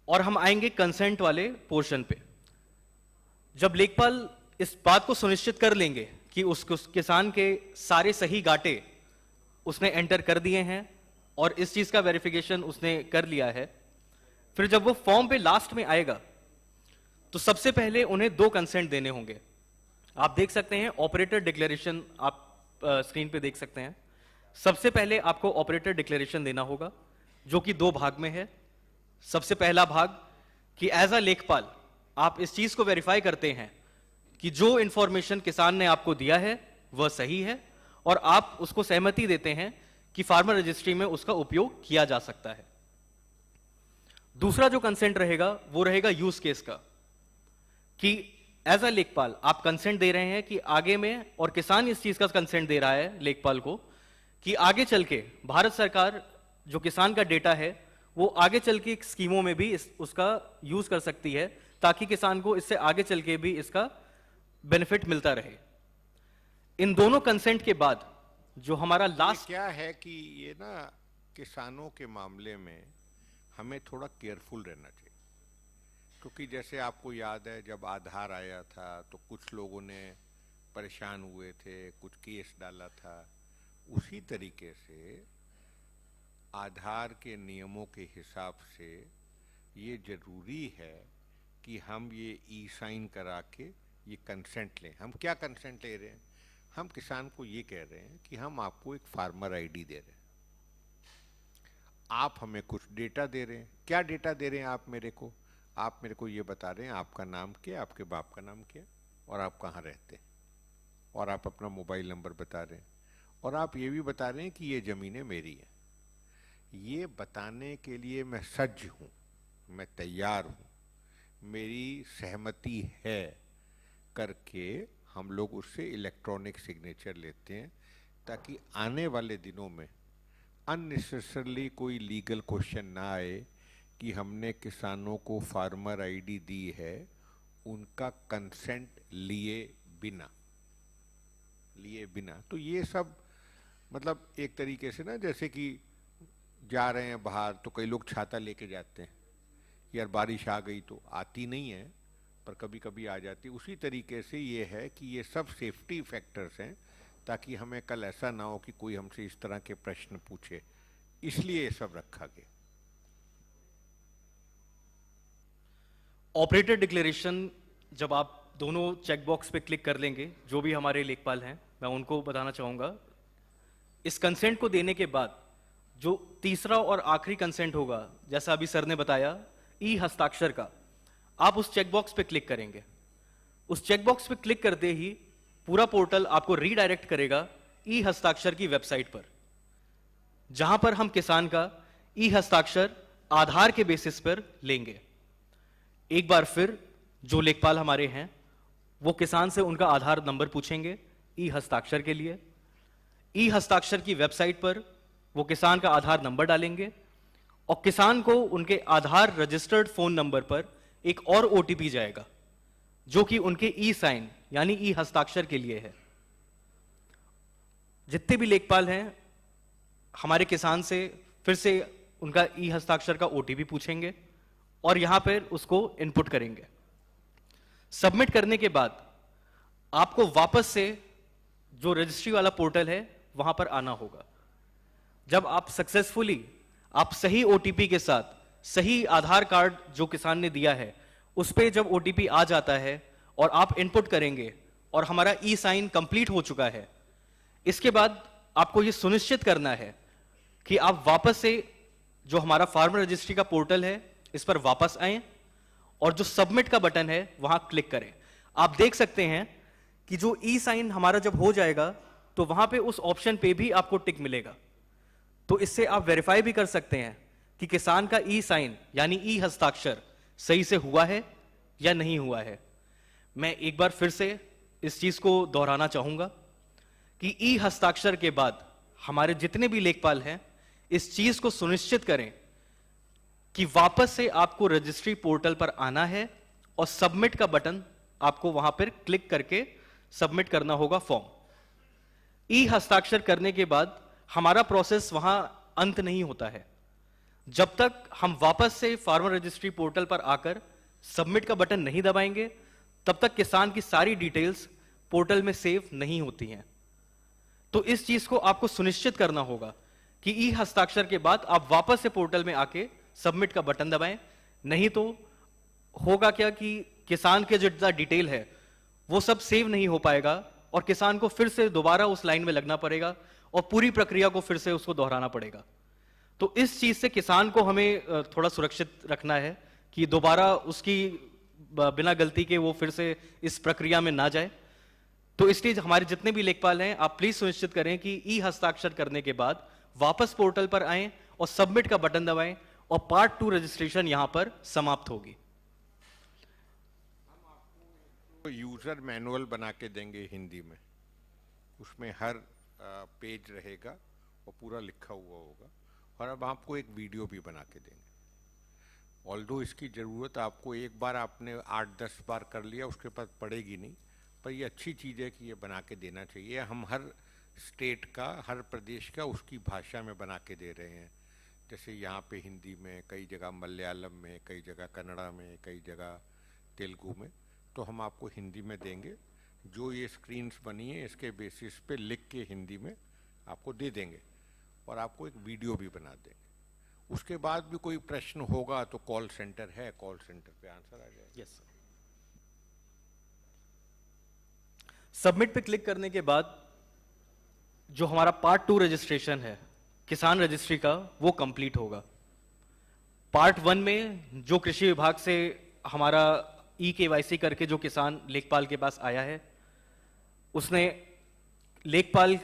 और हम आएंगे कंसेंट वाले पोर्शन पे। जब लेखपाल इस बात को सुनिश्चित कर लेंगे कि उस किसान के सारे सही गाटे उसने एंटर कर दिए हैं और इस चीज का वेरिफिकेशन उसने कर लिया है, फिर जब वो फॉर्म पे लास्ट में आएगा तो सबसे पहले उन्हें 2 कंसेंट देने होंगे। आप देख सकते हैं ऑपरेटर डिक्लेरेशन, आप स्क्रीन पे देख सकते हैं। सबसे पहले आपको ऑपरेटर डिक्लेरेशन देना होगा जो कि 2 भाग में है। सबसे पहला भाग कि एज अ लेखपाल आप इस चीज को वेरीफाई करते हैं कि जो इंफॉर्मेशन किसान ने आपको दिया है वह सही है और आप उसको सहमति देते हैं कि फार्मर रजिस्ट्री में उसका उपयोग किया जा सकता है। दूसरा जो कंसेंट रहेगा वो रहेगा यूज केस का, कि एज अ लेखपाल आप कंसेंट दे रहे हैं कि आगे में, और किसान इस चीज का कंसेंट दे रहा है लेखपाल को कि आगे चल के भारत सरकार जो किसान का डेटा है वो आगे चल के स्कीमों में भी उसका यूज कर सकती है ताकि किसान को इससे आगे चल के भी इसका बेनिफिट मिलता रहे। इन दोनों कंसेंट के बाद जो हमारा लास्ट क्या है कि ये ना किसानों के मामले में हमें थोड़ा केयरफुल रहना चाहिए, क्योंकि जैसे आपको याद है जब आधार आया था तो कुछ लोगों ने परेशान हुए थे, कुछ केस डाला था। उसी तरीके से आधार के नियमों के हिसाब से ये जरूरी है कि हम ये ई साइन करा के ये कंसेंट लें। हम क्या कंसेंट ले रहे हैं? हम किसान को ये कह रहे हैं कि हम आपको एक फार्मर आईडी दे रहे हैं, आप हमें कुछ डेटा दे रहे हैं। क्या डेटा दे रहे हैं आप मेरे को? आप मेरे को ये बता रहे हैं आपका नाम क्या, आपके बाप का नाम क्या, और आप कहाँ रहते हैं, और आप अपना मोबाइल नंबर बता रहे हैं, और आप ये भी बता रहे हैं कि ये ज़मीनें मेरी हैं। ये बताने के लिए मैं सज्ज हूँ, मैं तैयार हूँ, मेरी सहमति है करके हम लोग उससे इलेक्ट्रॉनिक सिग्नेचर लेते हैं ताकि आने वाले दिनों में अननेसेसरली कोई लीगल क्वेश्चन ना आए कि हमने किसानों को फार्मर आईडी दी है उनका कंसेंट लिए बिना। तो ये सब मतलब एक तरीके से ना, जैसे कि जा रहे हैं बाहर तो कई लोग छाता लेके जाते हैं, यार बारिश आ गई तो आती नहीं है पर कभी कभी आ जाती। उसी तरीके से ये है कि ये सब सेफ्टी फैक्टर्स हैं ताकि हमें कल ऐसा ना हो कि कोई हमसे इस तरह के प्रश्न पूछे, इसलिए ये सब रखा गया। ऑपरेटर डिक्लेरेशन जब आप दोनों चेकबॉक्स पे क्लिक कर लेंगे, जो भी हमारे लेखपाल हैं मैं उनको बताना चाहूंगा, इस कंसेंट को देने के बाद जो तीसरा और आखिरी कंसेंट होगा, जैसा अभी सर ने बताया, ई हस्ताक्षर का, आप उस चेकबॉक्स पे क्लिक करेंगे। उस चेकबॉक्स पे क्लिक करते ही पूरा पोर्टल आपको रीडायरेक्ट करेगा ई हस्ताक्षर की वेबसाइट पर, जहां पर हम किसान का ई हस्ताक्षर आधार के बेसिस पर लेंगे। एक बार फिर जो लेखपाल हमारे हैं वो किसान से उनका आधार नंबर पूछेंगे ई हस्ताक्षर के लिए। ई हस्ताक्षर की वेबसाइट पर वो किसान का आधार नंबर डालेंगे और किसान को उनके आधार रजिस्टर्ड फोन नंबर पर एक और ओटीपी जाएगा जो कि उनके ई साइन यानी ई हस्ताक्षर के लिए है। जितने भी लेखपाल हैं हमारे किसान से फिर से उनका ई हस्ताक्षर का ओटीपी पूछेंगे और यहां पर उसको इनपुट करेंगे। सबमिट करने के बाद आपको वापस से जो रजिस्ट्री वाला पोर्टल है वहां पर आना होगा। जब आप सक्सेसफुली आप सही ओटीपी के साथ सही आधार कार्ड जो किसान ने दिया है उस पे जब ओटीपी आ जाता है और आप इनपुट करेंगे और हमारा ई साइन कंप्लीट हो चुका है, इसके बाद आपको यह सुनिश्चित करना है कि आप वापस से जो हमारा फार्मर रजिस्ट्री का पोर्टल है इस पर वापस आएं और जो सबमिट का बटन है वहां क्लिक करें। आप देख सकते हैं कि जो ई साइन हमारा जब हो जाएगा तो वहां पे उस ऑप्शन पे भी आपको टिक मिलेगा। तो इससे आप वेरीफाई भी कर सकते हैं कि किसान का ई साइन यानी ई हस्ताक्षर सही से हुआ है या नहीं हुआ है। मैं एक बार फिर से इस चीज को दोहराना चाहूंगा कि ई हस्ताक्षर के बाद हमारे जितने भी लेखपाल हैं इस चीज को सुनिश्चित करें कि वापस से आपको रजिस्ट्री पोर्टल पर आना है और सबमिट का बटन आपको वहां पर क्लिक करके सबमिट करना होगा फॉर्म। ई हस्ताक्षर करने के बाद हमारा प्रोसेस वहां अंत नहीं होता है। जब तक हम वापस से फार्मर रजिस्ट्री पोर्टल पर आकर सबमिट का बटन नहीं दबाएंगे तब तक किसान की सारी डिटेल्स पोर्टल में सेव नहीं होती हैं। तो इस चीज को आपको सुनिश्चित करना होगा कि ई हस्ताक्षर के बाद आप वापस से पोर्टल में आके सबमिट का बटन दबाएं, नहीं तो होगा क्या कि किसान के जो डिटेल है वो सब सेव नहीं हो पाएगा और किसान को फिर से दोबारा उस लाइन में लगना पड़ेगा और पूरी प्रक्रिया को फिर से उसको दोहराना पड़ेगा। तो इस चीज से किसान को हमें थोड़ा सुरक्षित रखना है कि दोबारा उसकी बिना गलती के वो फिर से इस प्रक्रिया में ना जाए। तो इसलिए हमारे जितने भी लेखपाल हैं आप प्लीज सुनिश्चित करें कि ई हस्ताक्षर करने के बाद वापस पोर्टल पर आएं और सबमिट का बटन दबाएं और पार्ट 2 रजिस्ट्रेशन यहां पर समाप्त होगी। तो यूज़र मैनुअल बना के देंगे हिंदी में, उसमें हर पेज रहेगा और पूरा लिखा हुआ होगा और अब आपको एक वीडियो भी बना के देंगे। ऑल्दो इसकी ज़रूरत आपको एक बार आपने 8-10 बार कर लिया उसके बाद पड़ेगी नहीं, पर ये अच्छी चीज़ है कि ये बना के देना चाहिए। हम हर स्टेट का हर प्रदेश का उसकी भाषा में बना के दे रहे हैं। जैसे यहाँ पे हिंदी में, कई जगह मलयालम में, कई जगह कन्नड़ा में, कई जगह तेलुगु में, तो हम आपको हिंदी में देंगे। जो ये स्क्रीन्स बनी है इसके बेसिस पे लिख के हिंदी में आपको दे देंगे और आपको एक वीडियो भी बना देंगे। उसके बाद भी कोई प्रश्न होगा तो कॉल सेंटर है, कॉल सेंटर पे आंसर आ जाएगा। Yes sir. सबमिट पे क्लिक करने के बाद जो हमारा पार्ट 2 रजिस्ट्रेशन है किसान रजिस्ट्री का वो कंप्लीट होगा। पार्ट 1 में जो कृषि विभाग से हमारा ई केवाईसी करके जो किसान लेखपाल के पास आया है उसने लेखपाल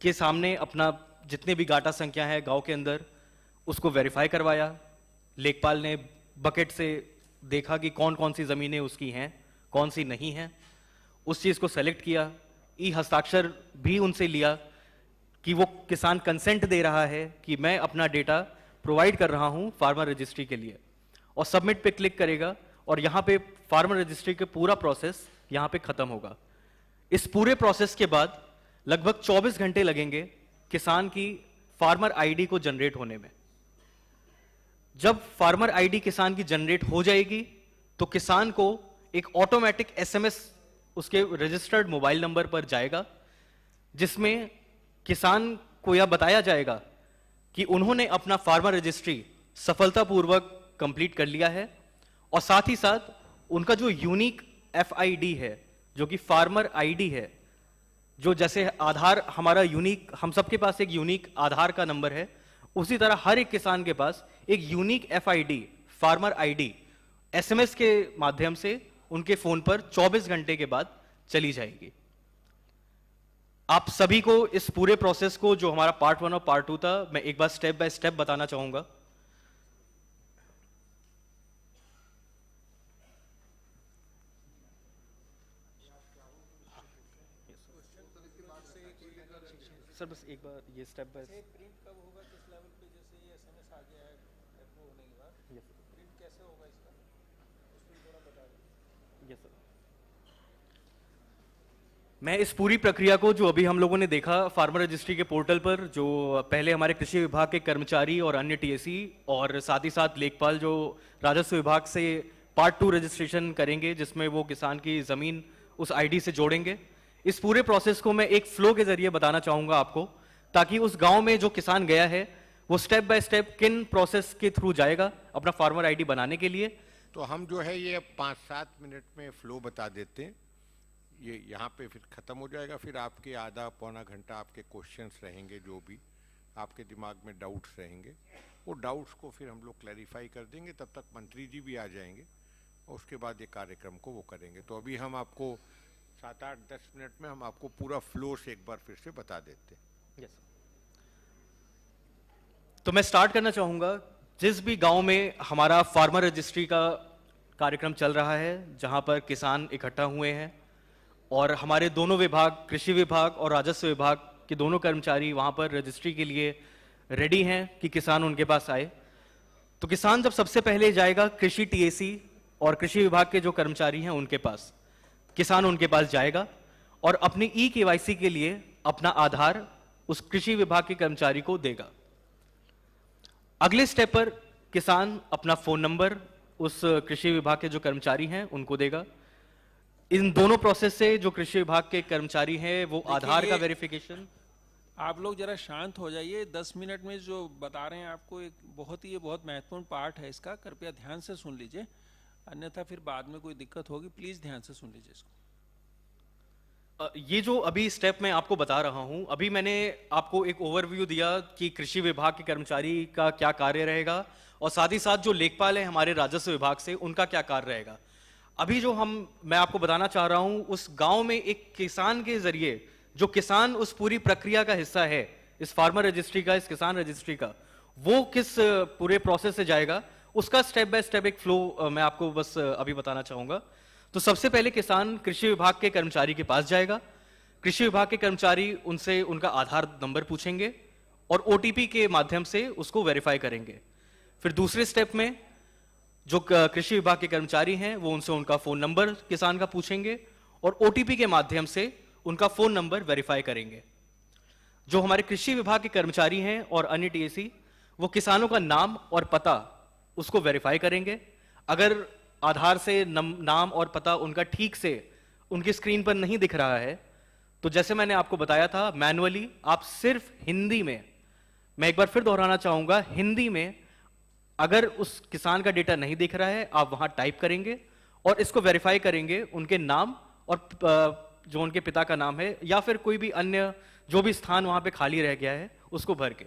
के सामने अपना जितने भी गाटा संख्या है गांव के अंदर उसको वेरीफाई करवाया। लेखपाल ने बकेट से देखा कि कौन कौन सी जमीनें उसकी हैं, कौन सी नहीं हैं, उस चीज को सेलेक्ट किया। ई हस्ताक्षर भी उनसे लिया कि वो किसान कंसेंट दे रहा है कि मैं अपना डेटा प्रोवाइड कर रहा हूं फार्मर रजिस्ट्री के लिए, और सबमिट पे क्लिक करेगा और यहां पे फार्मर रजिस्ट्री के पूरा प्रोसेस यहां पे खत्म होगा। इस पूरे प्रोसेस के बाद लगभग 24 घंटे लगेंगे किसान की फार्मर आईडी को जनरेट होने में। जब फार्मर आईडी किसान की जनरेट हो जाएगी तो किसान को एक ऑटोमेटिक एसएमएस उसके रजिस्टर्ड मोबाइल नंबर पर जाएगा जिसमें किसान को यह बताया जाएगा कि उन्होंने अपना फार्मर रजिस्ट्री सफलतापूर्वक कंप्लीट कर लिया है और साथ ही साथ उनका जो यूनिक एफआईडी है जो कि फार्मर आईडी है, जो जैसे आधार हमारा यूनिक, हम सबके पास एक यूनिक आधार का नंबर है, उसी तरह हर एक किसान के पास एक यूनिक एफआईडी फार्मर आईडी एसएमएस के माध्यम से उनके फोन पर 24 घंटे के बाद चली जाएगी। आप सभी को इस पूरे प्रोसेस को जो हमारा पार्ट 1 और पार्ट 2 था मैं एक बार स्टेप बाय स्टेप बताना चाहूंगा। सर बस एक बार ये स्टेप बाय प्रिंट कब होगा, किस लेवल पे, जैसे ये एसएमएस आ गया है अप्रूव होने के बाद प्रिंट कैसे होगा इसका, उसमें थोड़ा बता दें। Yes sir. मैं इस पूरी प्रक्रिया को जो अभी हम लोगों ने देखा फार्मर रजिस्ट्री के पोर्टल पर, जो पहले हमारे कृषि विभाग के कर्मचारी और अन्य टीएसी और साथ ही साथ लेखपाल जो राजस्व विभाग से पार्ट 2 रजिस्ट्रेशन करेंगे, जिसमें वो किसान की जमीन उस आईडी से जोड़ेंगे, इस पूरे प्रोसेस को मैं एक फ्लो के जरिए बताना चाहूंगा आपको, ताकि उस गांव में जो किसान गया है वो स्टेप बाय स्टेप किन प्रोसेस के थ्रू जाएगा अपना फार्मर आईडी बनाने के लिए। तो हम जो है ये 5-7 मिनट में फ्लो बता देते हैं, ये यहाँ पे फिर ख़त्म हो जाएगा। फिर आपके आधा पौना घंटा आपके क्वेश्चंस रहेंगे, जो भी आपके दिमाग में डाउट्स रहेंगे, वो डाउट्स को फिर हम लोग क्लैरिफाई कर देंगे। तब तक मंत्री जी भी आ जाएंगे और उसके बाद ये कार्यक्रम को वो करेंगे। तो अभी हम आपको 7-8-10 मिनट में हम आपको पूरा फ्लो से एक बार फिर से बता देते हैं। yes. तो मैं स्टार्ट करना चाहूंगा, जिस भी गांव में हमारा फार्मर रजिस्ट्री का कार्यक्रम चल रहा है, जहां पर किसान इकट्ठा हुए हैं और हमारे दोनों विभाग, कृषि विभाग और राजस्व विभाग के दोनों कर्मचारी वहां पर रजिस्ट्री के लिए रेडी हैं कि किसान उनके पास आए, तो किसान जब सबसे पहले जाएगा कृषि टीएसी और कृषि विभाग के जो कर्मचारी हैं उनके पास, किसान उनके पास जाएगा और अपनी ई-केवाईसी के लिए अपना आधार उस कृषि विभाग के कर्मचारी को देगा। अगले स्टेप पर किसान अपना फोन नंबर उस कृषि विभाग के जो कर्मचारी हैं उनको देगा। इन दोनों प्रोसेस से जो कृषि विभाग के कर्मचारी हैं वो आधार का वेरिफिकेशन। आप लोग जरा शांत हो जाइए। 10 मिनट में जो बता रहे हैं आपको, एक बहुत महत्वपूर्ण पार्ट है इसका, कृपया ध्यान से सुन लीजिए, अन्यथा फिर बाद में कोई दिक्कत होगी। प्लीज ध्यान से सुन लीजिए इसको। ये जो अभी स्टेप मैं आपको बता रहा हूं, अभी मैंने आपको एक ओवरव्यू दिया कि कृषि विभाग के कर्मचारी का क्या कार्य रहेगा और साथ ही साथ जो लेखपाल है हमारे राजस्व विभाग से, उनका क्या कार्य रहेगा। अभी जो मैं आपको बताना चाह रहा हूं, उस गांव में एक किसान के जरिए, जो किसान उस पूरी प्रक्रिया का हिस्सा है, इस फार्मर रजिस्ट्री का, इस किसान रजिस्ट्री का, वो किस पूरे प्रोसेस से जाएगा, उसका स्टेप बाय स्टेप एक फ्लो मैं आपको बस अभी बताना चाहूंगा। तो सबसे पहले किसान कृषि विभाग के कर्मचारी के पास जाएगा। कृषि विभाग के कर्मचारी उनसे उनका आधार नंबर पूछेंगे और ओटीपी के माध्यम से उसको वेरीफाई करेंगे। फिर दूसरे स्टेप में जो कृषि विभाग के कर्मचारी हैं वो उनसे उनका फोन नंबर किसान का पूछेंगे और ओटीपी के माध्यम से उनका फोन नंबर वेरीफाई करेंगे। जो हमारे कृषि विभाग के कर्मचारी हैं और अन्य टीएसी, वो किसानों का नाम और पता उसको वेरीफाई करेंगे। अगर आधार से नाम और पता उनका ठीक से उनकी स्क्रीन पर नहीं दिख रहा है, तो जैसे मैंने आपको बताया था, मैनुअली आप सिर्फ हिंदी में, मैं एक बार फिर दोहराना चाहूंगा, हिंदी में अगर उस किसान का डेटा नहीं दिख रहा है, आप वहां टाइप करेंगे और इसको वेरीफाई करेंगे उनके नाम और जो उनके पिता का नाम है या फिर कोई भी अन्य जो भी स्थान वहां पे खाली रह गया है उसको भर के।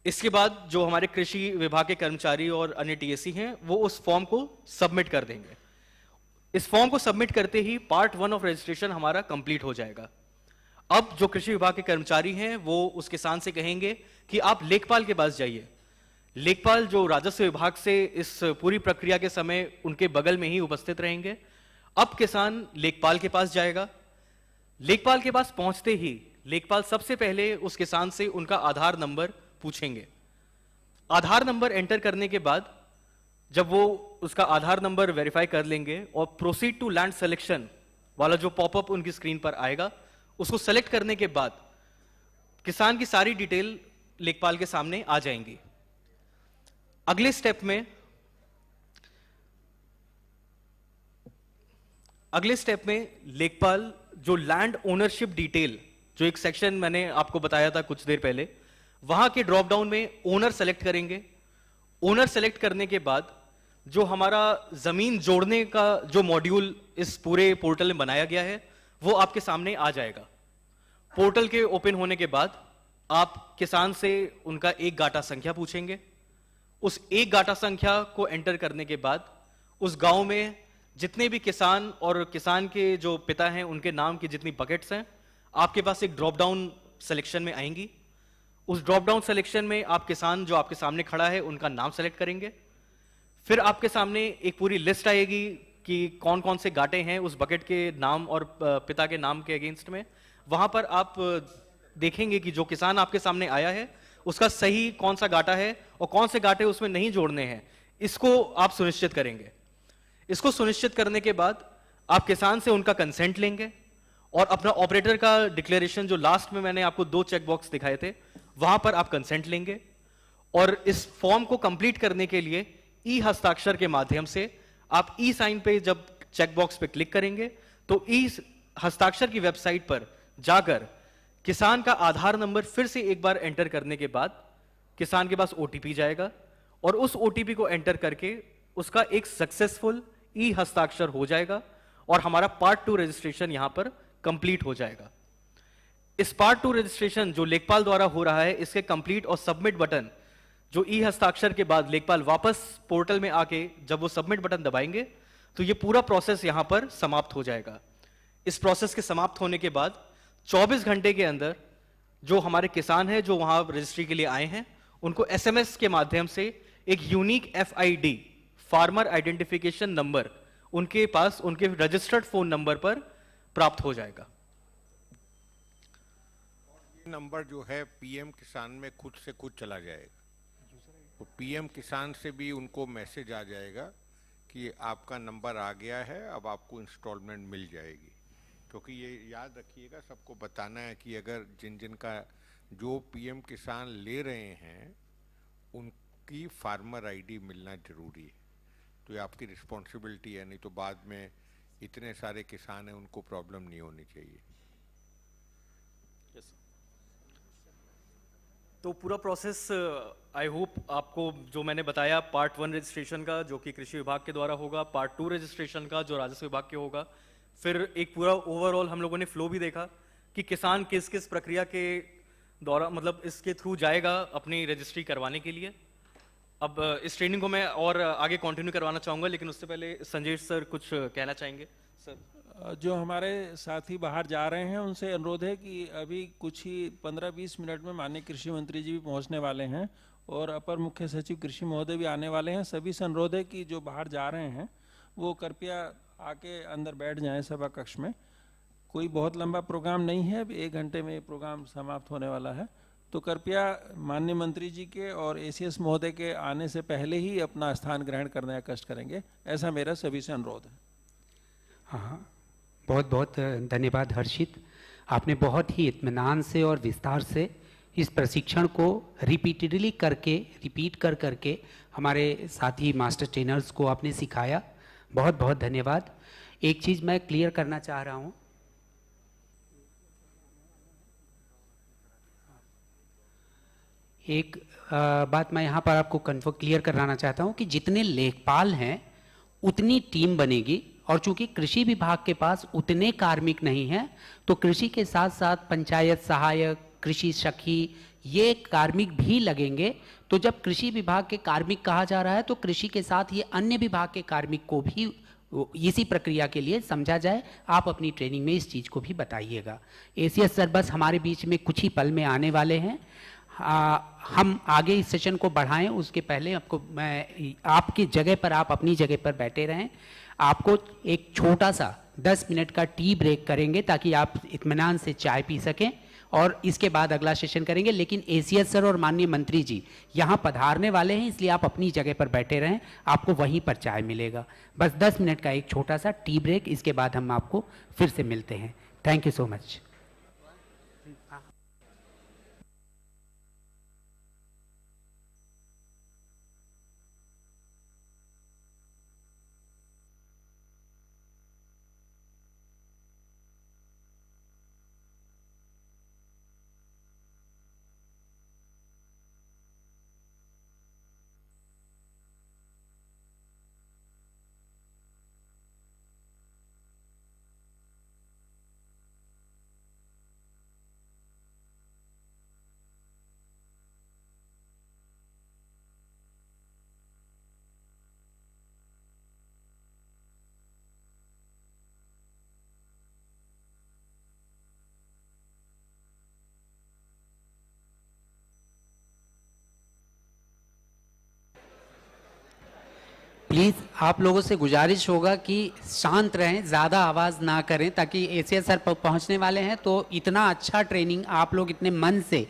इसके बाद जो हमारे कृषि विभाग के कर्मचारी और अन्य टीएसी हैं वो उस फॉर्म को सबमिट कर देंगे। इस फॉर्म को सबमिट करते ही पार्ट 1 ऑफ रजिस्ट्रेशन हमारा कंप्लीट हो जाएगा। अब जो कृषि विभाग के कर्मचारी हैं वो उस किसान से कहेंगे कि आप लेखपाल के पास जाइए। लेखपाल जो राजस्व विभाग से इस पूरी प्रक्रिया के समय उनके बगल में ही उपस्थित रहेंगे। अब किसान लेखपाल के पास जाएगा। लेखपाल के पास पहुंचते ही लेखपाल सबसे पहले उस किसान से उनका आधार नंबर पूछेंगे। आधार नंबर एंटर करने के बाद जब वो उसका आधार नंबर वेरीफाई कर लेंगे और प्रोसीड टू लैंड सिलेक्शन वाला जो पॉपअप उनकी स्क्रीन पर आएगा, उसको सेलेक्ट करने के बाद किसान की सारी डिटेल लेखपाल के सामने आ जाएंगी। अगले स्टेप में लेखपाल जो लैंड ओनरशिप डिटेल, जो एक सेक्शन मैंने आपको बताया था कुछ देर पहले, वहां के ड्रॉप डाउन में ओनर सेलेक्ट करेंगे। ओनर सेलेक्ट करने के बाद जो हमारा जमीन जोड़ने का जो मॉड्यूल इस पूरे पोर्टल में बनाया गया है वो आपके सामने आ जाएगा। पोर्टल के ओपन होने के बाद आप किसान से उनका एक गाटा संख्या पूछेंगे। उस एक गाटा संख्या को एंटर करने के बाद उस गांव में जितने भी किसान और किसान के जो पिता हैं उनके नाम की जितनी बकेट्स हैं, आपके पास एक ड्रॉप डाउन सिलेक्शन में आएंगी। उस ड्रॉप डाउन सिलेक्शन में आप किसान जो आपके सामने खड़ा है उनका नाम सेलेक्ट करेंगे। फिर आपके सामने एक पूरी लिस्ट आएगी कि कौन कौन से गाटे हैं उस बकेट के नाम और पिता के नाम के अगेंस्ट में। वहां पर आप देखेंगे कि जो किसान आपके सामने आया है उसका सही कौन सा गाटा है और कौन से गाटे उसमें नहीं जोड़ने हैं, इसको आप सुनिश्चित करेंगे। इसको सुनिश्चित करने के बाद आप किसान से उनका कंसेंट लेंगे और अपना ऑपरेटर का डिक्लेरेशन जो लास्ट में मैंने आपको 2 चेक बॉक्स दिखाए थे, वहां पर आप कंसेंट लेंगे और इस फॉर्म को कंप्लीट करने के लिए ई हस्ताक्षर के माध्यम से आप ई साइन पे जब चेक बॉक्स पे क्लिक करेंगे तो ई हस्ताक्षर की वेबसाइट पर जाकर किसान का आधार नंबर फिर से एक बार एंटर करने के बाद किसान के पास ओटीपी जाएगा और उस ओटीपी को एंटर करके उसका एक सक्सेसफुल ई हस्ताक्षर हो जाएगा और हमारा पार्ट 2 रजिस्ट्रेशन यहां पर कंप्लीट हो जाएगा। इस पार्ट 2 रजिस्ट्रेशन जो लेखपाल द्वारा हो रहा है, इसके कंप्लीट और सबमिट बटन जो ई हस्ताक्षर के बाद लेखपाल वापस पोर्टल में आके जब वो सबमिट बटन दबाएंगे तो ये पूरा प्रोसेस यहां पर समाप्त हो जाएगा। इस प्रोसेस के समाप्त होने के बाद 24 घंटे के अंदर जो हमारे किसान हैं जो वहां रजिस्ट्री के लिए आए हैं, उनको एसएमएस के माध्यम से एक यूनिक एफआईडी, फार्मर आइडेंटिफिकेशन नंबर, उनके पास उनके रजिस्टर्ड फोन नंबर पर प्राप्त हो जाएगा। नंबर जो है पीएम किसान में खुद से खुद चला जाएगा, तो पीएम किसान से भी उनको मैसेज आ जाएगा कि आपका नंबर आ गया है, अब आपको इंस्टॉलमेंट मिल जाएगी। क्योंकि ये याद रखिएगा, सबको बताना है कि अगर जिन जिन का जो पीएम किसान ले रहे हैं उनकी फार्मर आईडी मिलना जरूरी है। तो ये आपकी रिस्पॉन्सिबिलिटी है, नहीं तो बाद में इतने सारे किसान हैं उनको प्रॉब्लम नहीं होनी चाहिए। तो पूरा प्रोसेस आई होप आपको जो मैंने बताया, पार्ट 1 रजिस्ट्रेशन का जो कि कृषि विभाग के द्वारा होगा, पार्ट 2 रजिस्ट्रेशन का जो राजस्व विभाग के होगा, फिर एक पूरा ओवरऑल हम लोगों ने फ्लो भी देखा कि किसान किस किस प्रक्रिया के द्वारा मतलब इसके थ्रू जाएगा अपनी रजिस्ट्री करवाने के लिए। अब इस ट्रेनिंग को मैं और आगे कंटिन्यू करवाना चाहूंगा, लेकिन उससे पहले संजय सर कुछ कहना चाहेंगे। सर, जो हमारे साथी बाहर जा रहे हैं उनसे अनुरोध है कि अभी कुछ ही 15-20 मिनट में माननीय कृषि मंत्री जी भी पहुंचने वाले हैं और अपर मुख्य सचिव कृषि महोदय भी आने वाले हैं। सभी से अनुरोध है कि जो बाहर जा रहे हैं वो कृपया आके अंदर बैठ जाएं सभा कक्ष में। कोई बहुत लंबा प्रोग्राम नहीं है, अभी 1 घंटे में प्रोग्राम समाप्त होने वाला है, तो कृपया माननीय मंत्री जी के और एसीएस महोदय के आने से पहले ही अपना स्थान ग्रहण करने का कष्ट करेंगे, ऐसा मेरा सभी से अनुरोध है। हाँ, बहुत बहुत धन्यवाद हर्षित। आपने बहुत ही इत्मीनान से और विस्तार से इस प्रशिक्षण को रिपीट कर करके हमारे साथी मास्टर ट्रेनर्स को आपने सिखाया। बहुत बहुत धन्यवाद। एक चीज़ मैं क्लियर करना चाह रहा हूँ, एक बात मैं यहाँ पर आपको क्लियर कराना चाहता हूँ कि जितने लेखपाल हैं उतनी टीम बनेगी, और चूंकि कृषि विभाग के पास उतने कार्मिक नहीं हैं तो कृषि के साथ साथ पंचायत सहायक, कृषि सखी, ये कार्मिक भी लगेंगे। तो जब कृषि विभाग के कार्मिक कहा जा रहा है तो कृषि के साथ ये अन्य विभाग के कार्मिक को भी इसी प्रक्रिया के लिए समझा जाए। आप अपनी ट्रेनिंग में इस चीज़ को भी बताइएगा। एसीएस सर बस हमारे बीच में कुछ ही पल में आने वाले हैं। हम आगे इस सेशन को बढ़ाएं उसके पहले आपको मैं आपकी जगह पर, आप अपनी जगह पर बैठे रहें। आपको एक छोटा सा 10 मिनट का टी ब्रेक करेंगे ताकि आप इत्मीनान से चाय पी सकें, और इसके बाद अगला सेशन करेंगे। लेकिन एसीएस सर और माननीय मंत्री जी यहाँ पधारने वाले हैं, इसलिए आप अपनी जगह पर बैठे रहें, आपको वहीं पर चाय मिलेगा। बस 10 मिनट का एक छोटा सा टी ब्रेक, इसके बाद हम आपको फिर से मिलते हैं। Thank you so much. Please आप लोगों से गुजारिश होगा कि शांत रहें, ज़्यादा आवाज़ ना करें, ताकि एसीएस सर पहुंचने वाले हैं तो इतना अच्छा ट्रेनिंग आप लोग इतने मन से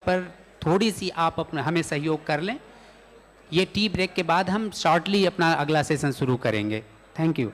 पर थोड़ी सी आप अपना हमें सहयोग कर लें। ये टी ब्रेक के बाद हम शॉर्टली अपना अगला सेशन शुरू करेंगे। Thank you.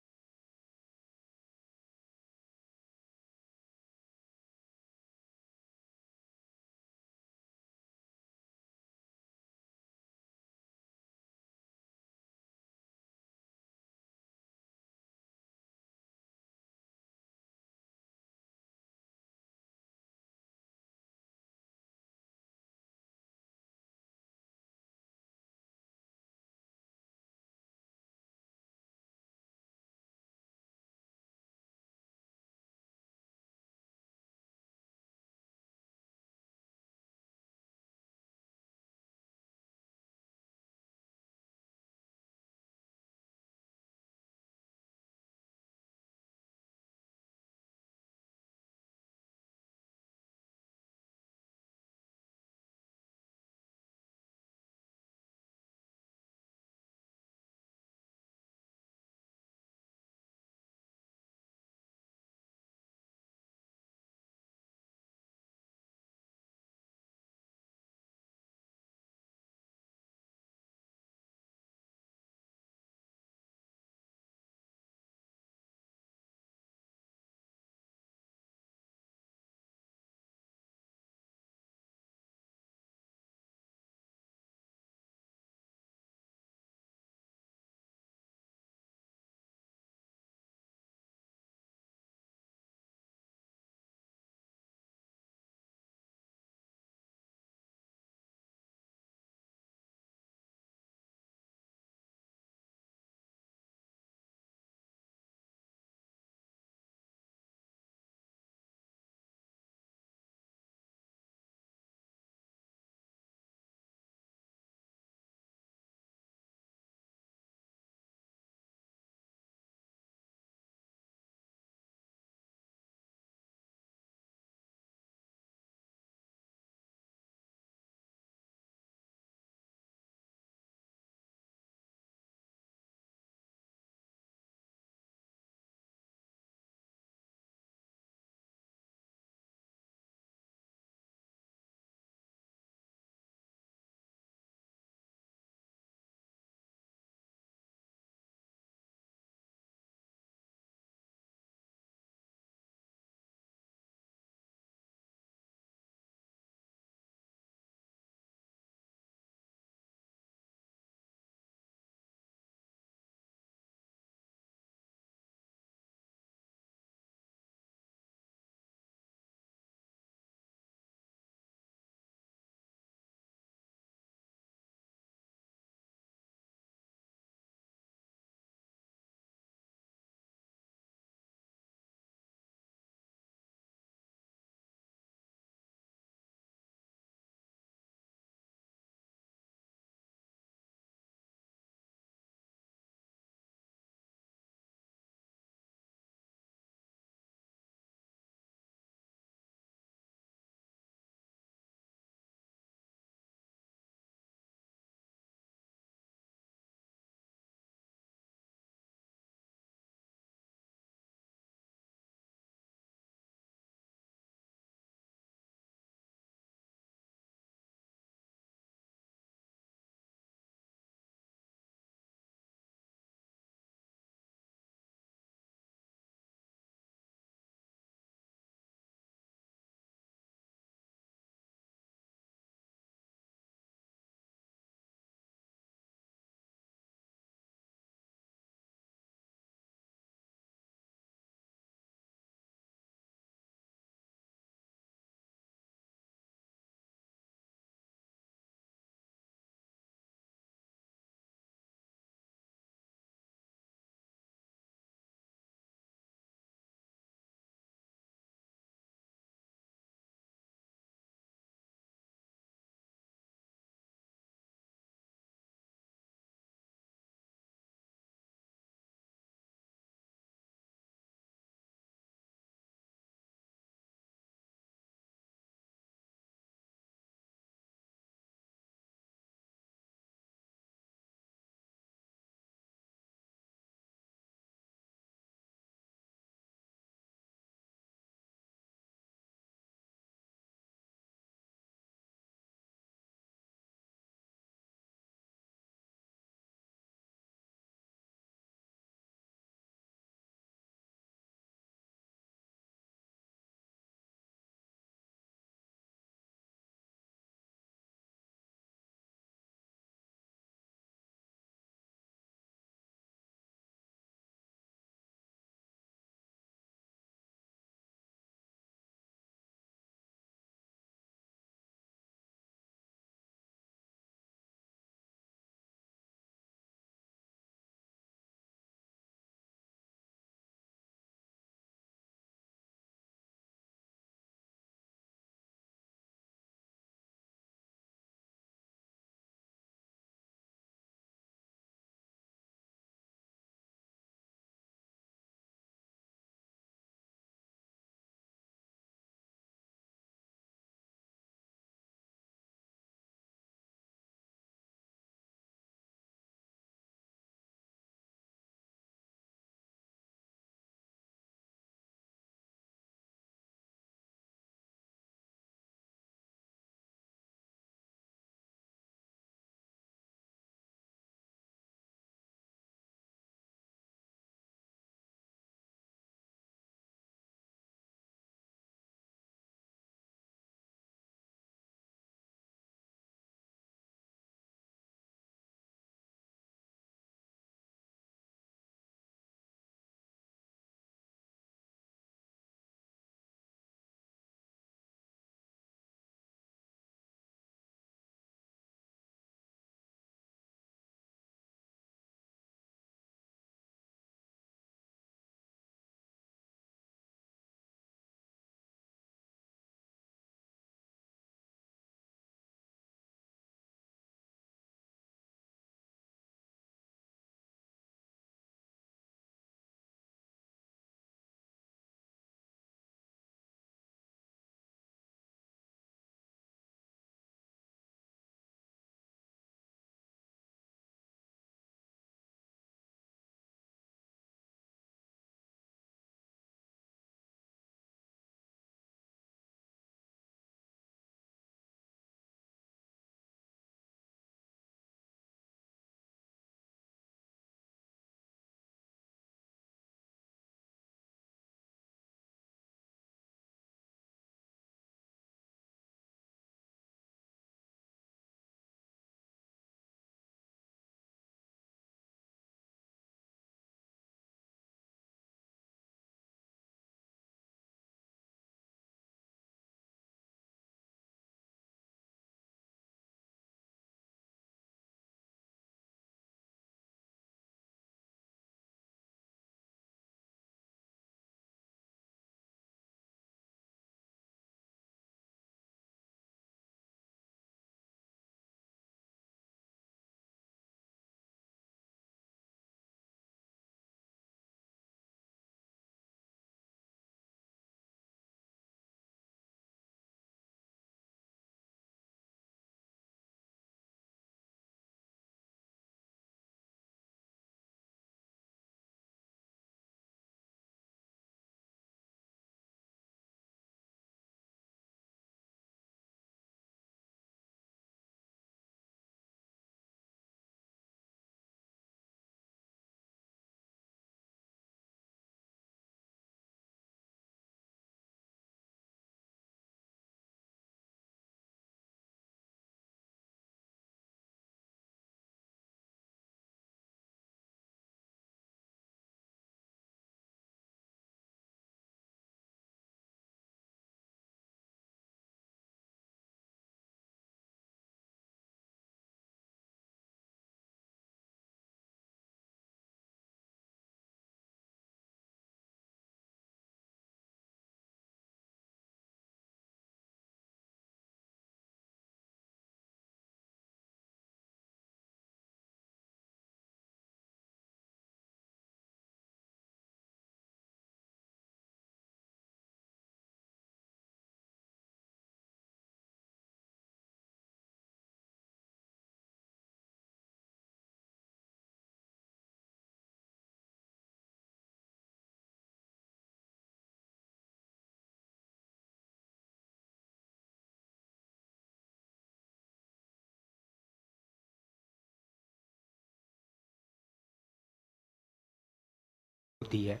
दी है।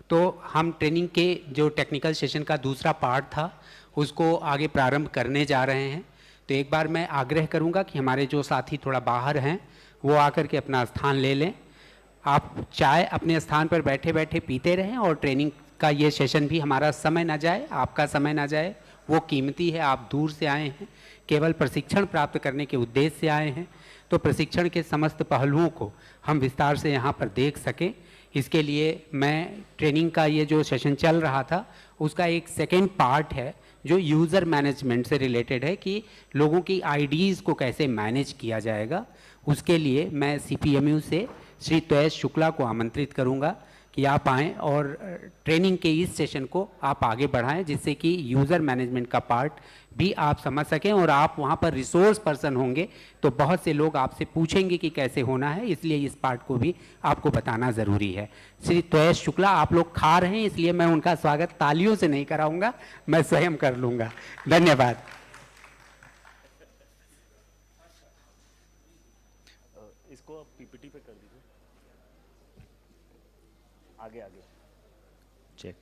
तो हम ट्रेनिंग के जो टेक्निकल सेशन का दूसरा पार्ट था उसको आगे प्रारंभ करने जा रहे हैं। तो एक बार मैं आग्रह करूंगा कि हमारे जो साथी थोड़ा बाहर हैं वो आकर के अपना स्थान ले लें। आप चाय अपने स्थान पर बैठे बैठे पीते रहें और ट्रेनिंग का ये सेशन भी हमारा समय ना जाए, आपका समय ना जाए, वो कीमती है। आप दूर से आए हैं, केवल प्रशिक्षण प्राप्त करने के उद्देश्य से आए हैं, तो प्रशिक्षण के समस्त पहलुओं को हम विस्तार से यहाँ पर देख सकें, इसके लिए मैं ट्रेनिंग का ये जो सेशन चल रहा था उसका एक सेकेंड पार्ट है जो यूज़र मैनेजमेंट से रिलेटेड है कि लोगों की आईडीज़ को कैसे मैनेज किया जाएगा। उसके लिए मैं CPMU से श्री त्वयेश शुक्ला को आमंत्रित करूंगा कि आप आएँ और ट्रेनिंग के इस सेशन को आप आगे बढ़ाएं, जिससे कि यूज़र मैनेजमेंट का पार्ट भी आप समझ सकें। और आप वहाँ पर रिसोर्स पर्सन होंगे तो बहुत से लोग आपसे पूछेंगे कि कैसे होना है, इसलिए इस पार्ट को भी आपको बताना ज़रूरी है। श्री त्वयेश शुक्ला, आप लोग खा रहे हैं इसलिए मैं उनका स्वागत तालियों से नहीं कराऊंगा, मैं स्वयं कर लूँगा। धन्यवाद। इसको आप PPT पे कर दीजिए, आगे आगे चेक।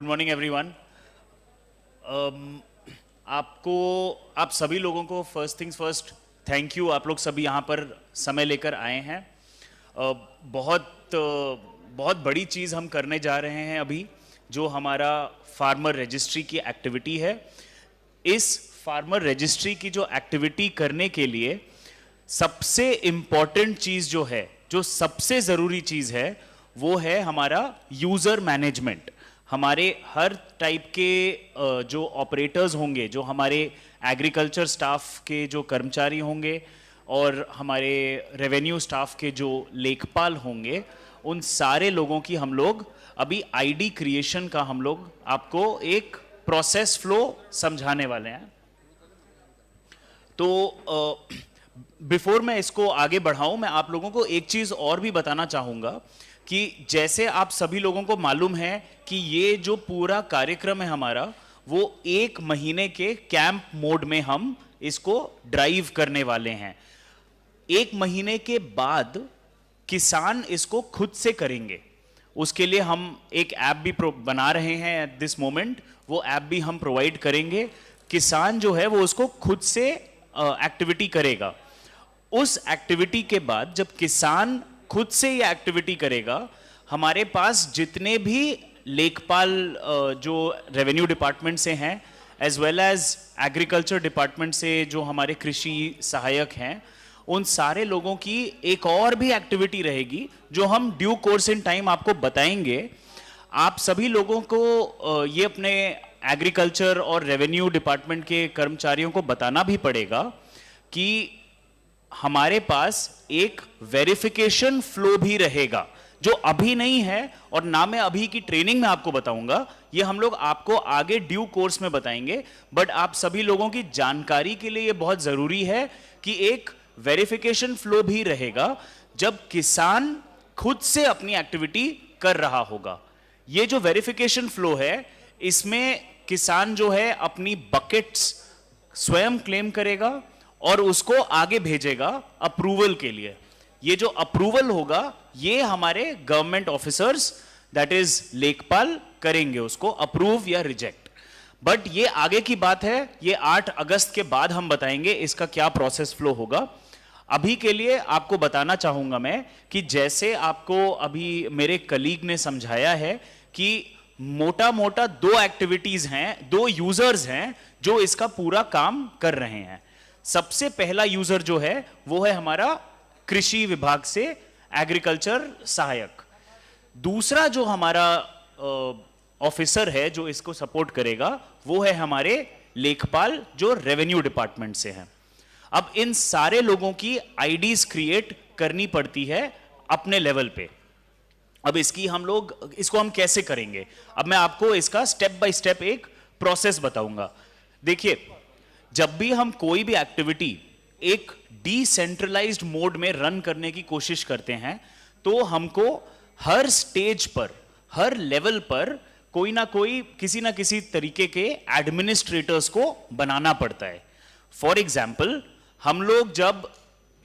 Good morning everyone. आप सभी लोगों को first things first thank you. आप लोग सभी यहाँ पर समय लेकर आए हैं। बहुत बड़ी चीज़ हम करने जा रहे हैं अभी, जो हमारा फार्मर रजिस्ट्री की एक्टिविटी है। इस फार्मर रजिस्ट्री की जो एक्टिविटी करने के लिए सबसे इम्पॉर्टेंट चीज़ जो है, जो सबसे ज़रूरी चीज़ है, वो है हमारा यूज़र मैनेजमेंट। हमारे हर टाइप के जो ऑपरेटर्स होंगे, जो हमारे एग्रीकल्चर स्टाफ के जो कर्मचारी होंगे और हमारे रेवेन्यू स्टाफ के जो लेखपाल होंगे, उन सारे लोगों की हम लोग अभी आईडी क्रिएशन का हम लोग आपको एक प्रोसेस फ्लो समझाने वाले हैं। तो बिफोर मैं इसको आगे बढ़ाऊं, मैं आप लोगों को एक चीज़ और भी बताना चाहूँगा कि जैसे आप सभी लोगों को मालूम है कि ये जो पूरा कार्यक्रम है हमारा, वो 1 महीने के कैंप मोड में हम इसको ड्राइव करने वाले हैं। 1 महीने के बाद किसान इसको खुद से करेंगे। उसके लिए हम एक ऐप भी बना रहे हैं एट दिस मोमेंट, वो ऐप भी हम प्रोवाइड करेंगे। किसान जो है वो उसको खुद से एक्टिविटी करेगा। उस एक्टिविटी के बाद जब किसान खुद से ये एक्टिविटी करेगा, हमारे पास जितने भी लेखपाल जो रेवेन्यू डिपार्टमेंट से हैं, as well as agriculture department से जो हमारे कृषि सहायक हैं, उन सारे लोगों की एक और भी एक्टिविटी रहेगी जो हम ड्यू कोर्स इन टाइम आपको बताएंगे। आप सभी लोगों को ये अपने एग्रीकल्चर और रेवेन्यू डिपार्टमेंट के कर्मचारियों को बताना भी पड़ेगा कि हमारे पास एक वेरिफिकेशन फ्लो भी रहेगा, जो अभी नहीं है और ना मैं अभी की ट्रेनिंग में आपको बताऊंगा। ये हम लोग आपको आगे ड्यू कोर्स में बताएंगे, बट आप सभी लोगों की जानकारी के लिए ये बहुत जरूरी है कि एक वेरिफिकेशन फ्लो भी रहेगा जब किसान खुद से अपनी एक्टिविटी कर रहा होगा। ये जो वेरिफिकेशन फ्लो है, इसमें किसान जो है अपनी बकेट्स स्वयं क्लेम करेगा और उसको आगे भेजेगा अप्रूवल के लिए। ये जो अप्रूवल होगा, ये हमारे गवर्नमेंट ऑफिसर्स, दैट इज लेखपाल, करेंगे उसको अप्रूव या रिजेक्ट। बट ये आगे की बात है, ये 8 अगस्त के बाद हम बताएंगे इसका क्या प्रोसेस फ्लो होगा। अभी के लिए आपको बताना चाहूंगा मैं कि जैसे आपको अभी मेरे कलीग ने समझाया है कि मोटा मोटा 2 एक्टिविटीज हैं, 2 यूजर्स हैं जो इसका पूरा काम कर रहे हैं। सबसे पहला यूजर जो है वो है हमारा कृषि विभाग से एग्रीकल्चर सहायक। दूसरा जो हमारा ऑफिसर है जो इसको सपोर्ट करेगा, वो है हमारे लेखपाल जो रेवेन्यू डिपार्टमेंट से हैं। अब इन सारे लोगों की आईडीज क्रिएट करनी पड़ती है अपने लेवल पे। अब इसको हम कैसे करेंगे, अब मैं आपको इसका स्टेप बाय स्टेप एक प्रोसेस बताऊंगा। देखिए, जब भी हम कोई भी एक्टिविटी एक डिसेंट्रलाइज्ड मोड में रन करने की कोशिश करते हैं, तो हमको हर स्टेज पर, हर लेवल पर किसी ना किसी तरीके के एडमिनिस्ट्रेटर्स को बनाना पड़ता है। फॉर एग्जाम्पल, हम लोग जब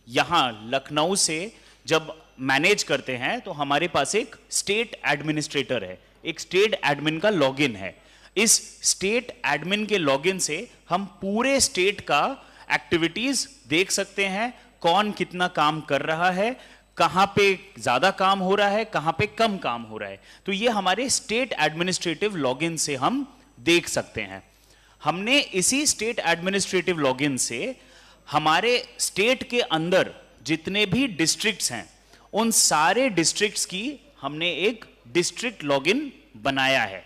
यहां लखनऊ से जब मैनेज करते हैं तो हमारे पास एक स्टेट एडमिनिस्ट्रेटर है, एक स्टेट एडमिन का लॉगिन है। इस स्टेट एडमिन के लॉगिन से हम पूरे स्टेट का एक्टिविटीज देख सकते हैं, कौन कितना काम कर रहा है, कहां पे ज्यादा काम हो रहा है, कहां पे कम काम हो रहा है। तो ये हमारे स्टेट एडमिनिस्ट्रेटिव लॉगिन से हम देख सकते हैं। हमने इसी स्टेट एडमिनिस्ट्रेटिव लॉगिन से हमारे स्टेट के अंदर जितने भी डिस्ट्रिक्ट्स हैं उन सारे डिस्ट्रिक्ट्स की हमने एक डिस्ट्रिक्ट लॉगिन बनाया है।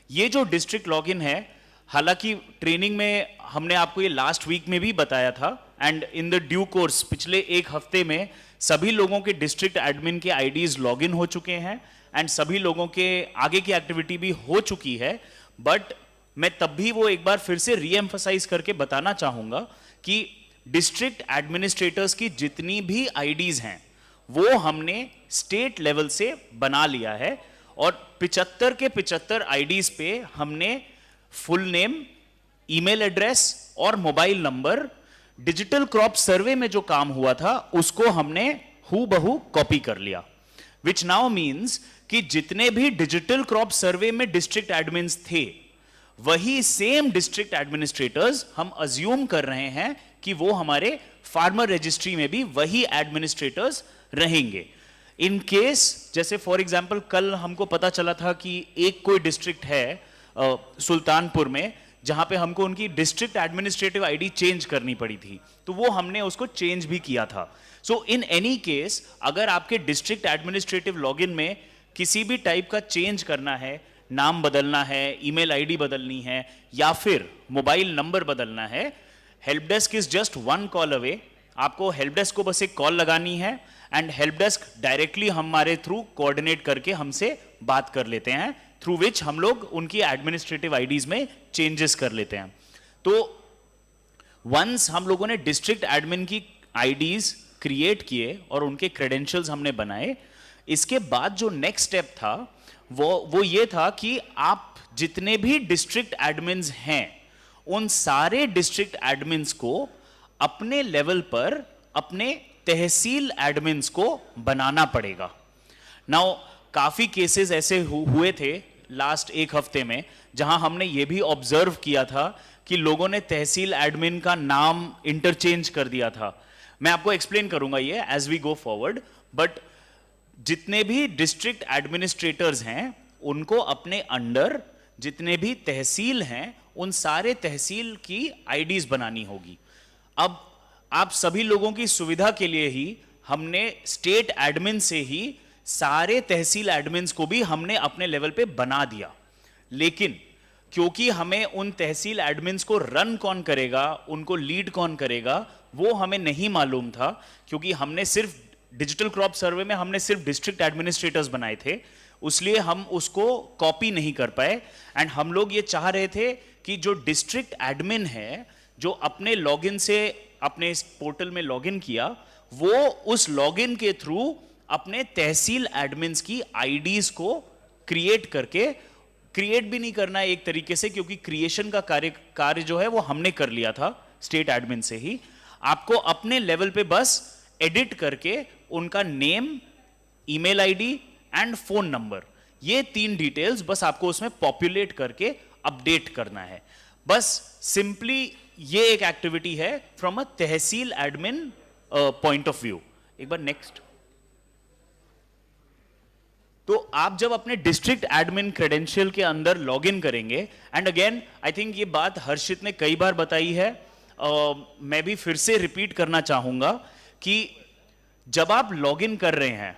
ये जो डिस्ट्रिक्ट लॉगिन है, हालांकि ट्रेनिंग में हमने आपको ये लास्ट वीक में भी बताया था, and in the due course पिछले एक हफ्ते में सभी लोगों के डिस्ट्रिक्ट एडमिन के आईडीज लॉगिन हो चुके हैं एंड सभी लोगों के आगे की एक्टिविटी भी हो चुकी है। बट मैं तब भी वो एक बार फिर से रीएम्फसाइज करके बताना चाहूंगा कि डिस्ट्रिक्ट एडमिनिस्ट्रेटर्स की जितनी भी आईडीज हैं वो हमने स्टेट लेवल से बना लिया है, और 75 के 75 आईडीज पे हमने फुल नेम, ईमेल एड्रेस और mobile number, digital crop survey में जो काम हुआ था उसको हमने हूबहू कॉपी कर लिया, विच नाउ मीन्स कि जितने भी डिजिटल क्रॉप सर्वे में डिस्ट्रिक्ट एडमिन्स थे वही सेम डिस्ट्रिक्ट एडमिनिस्ट्रेटर्स हम अज्यूम कर रहे हैं कि वो हमारे फार्मर रजिस्ट्री में भी वही एडमिनिस्ट्रेटर्स रहेंगे। इन केस, जैसे फॉर एग्जांपल कल हमको पता चला था कि एक कोई डिस्ट्रिक्ट है सुल्तानपुर में जहां पे हमको उनकी डिस्ट्रिक्ट एडमिनिस्ट्रेटिव आईडी चेंज करनी पड़ी थी, तो वो हमने उसको चेंज भी किया था। सो इन एनी केस, अगर आपके डिस्ट्रिक्ट एडमिनिस्ट्रेटिव लॉगिन में किसी भी टाइप का चेंज करना है, नाम बदलना है, ईमेल आईडी बदलनी है या फिर मोबाइल नंबर बदलना है, help desk is just 1 call away. आपको हेल्प डेस्क को बस एक कॉल लगानी है एंड हेल्प डेस्क डायरेक्टली हमारे थ्रू कोऑर्डिनेट करके हमसे बात कर लेते हैं, थ्रू विच हम लोग उनकी एडमिनिस्ट्रेटिव आईडीज में चेंजेस कर लेते हैं। तो वंस हम लोगों ने डिस्ट्रिक्ट एडमिन की आईडीज क्रिएट किए और उनके क्रेडेंशियल्स हमने बनाए, इसके बाद जो नेक्स्ट स्टेप था वो ये था कि आप जितने भी डिस्ट्रिक्ट एडमिन्स हैं उन सारे डिस्ट्रिक्ट एडमिन्स को अपने लेवल पर अपने तहसील एडमिन्स को बनाना पड़ेगा। नाउ काफी केसेस ऐसे हुए थे लास्ट एक हफ्ते में जहां हमने ये भी ऑब्जर्व किया था कि लोगों ने तहसील एडमिन का नाम इंटरचेंज कर दिया था। मैं आपको एक्सप्लेन करूंगा ये as we go forward, but जितने भी डिस्ट्रिक्ट एडमिनिस्ट्रेटर्स हैं उनको अपने अंडर जितने भी तहसील हैं उन सारे तहसील की आईडीज बनानी होगी। अब आप सभी लोगों की सुविधा के लिए ही हमने स्टेट एडमिन से ही सारे तहसील एडमिन्स को भी हमने अपने लेवल पे बना दिया, लेकिन क्योंकि हमें उन तहसील एडमिन्स को रन कौन करेगा, उनको लीड कौन करेगा, वो हमें नहीं मालूम था, क्योंकि हमने सिर्फ डिजिटल क्रॉप सर्वे में हमने सिर्फ डिस्ट्रिक्ट एडमिनिस्ट्रेटर्स बनाए थे, उसलिए हम उसको कॉपी नहीं कर पाए। एंड हम लोग ये चाह रहे थे कि जो डिस्ट्रिक्ट एडमिन है जो अपने लॉगिन से अपने इस पोर्टल में लॉगिन किया, वो उस लॉगिन के थ्रू अपने तहसील एडमिन्स की आईडीज को क्रिएट करके, क्रिएट भी नहीं करना है एक तरीके से क्योंकि क्रिएशन का कार्य जो है वो हमने कर लिया था स्टेट एडमिन से ही, आपको अपने लेवल पे बस एडिट करके उनका name, email ID and phone number, ये 3 डिटेल्स बस आपको उसमें पॉपुलेट करके अपडेट करना है। बस सिंपली ये एक एक्टिविटी है from a tehsil admin point of view. एक बार नेक्स्ट। तो आप जब अपने डिस्ट्रिक्ट एडमिन क्रेडेंशियल के अंदर लॉगिन करेंगे, एंड अगेन आई थिंक ये बात हर्षित ने कई बार बताई है, मैं भी फिर से रिपीट करना चाहूंगा कि जब आप लॉगिन कर रहे हैं,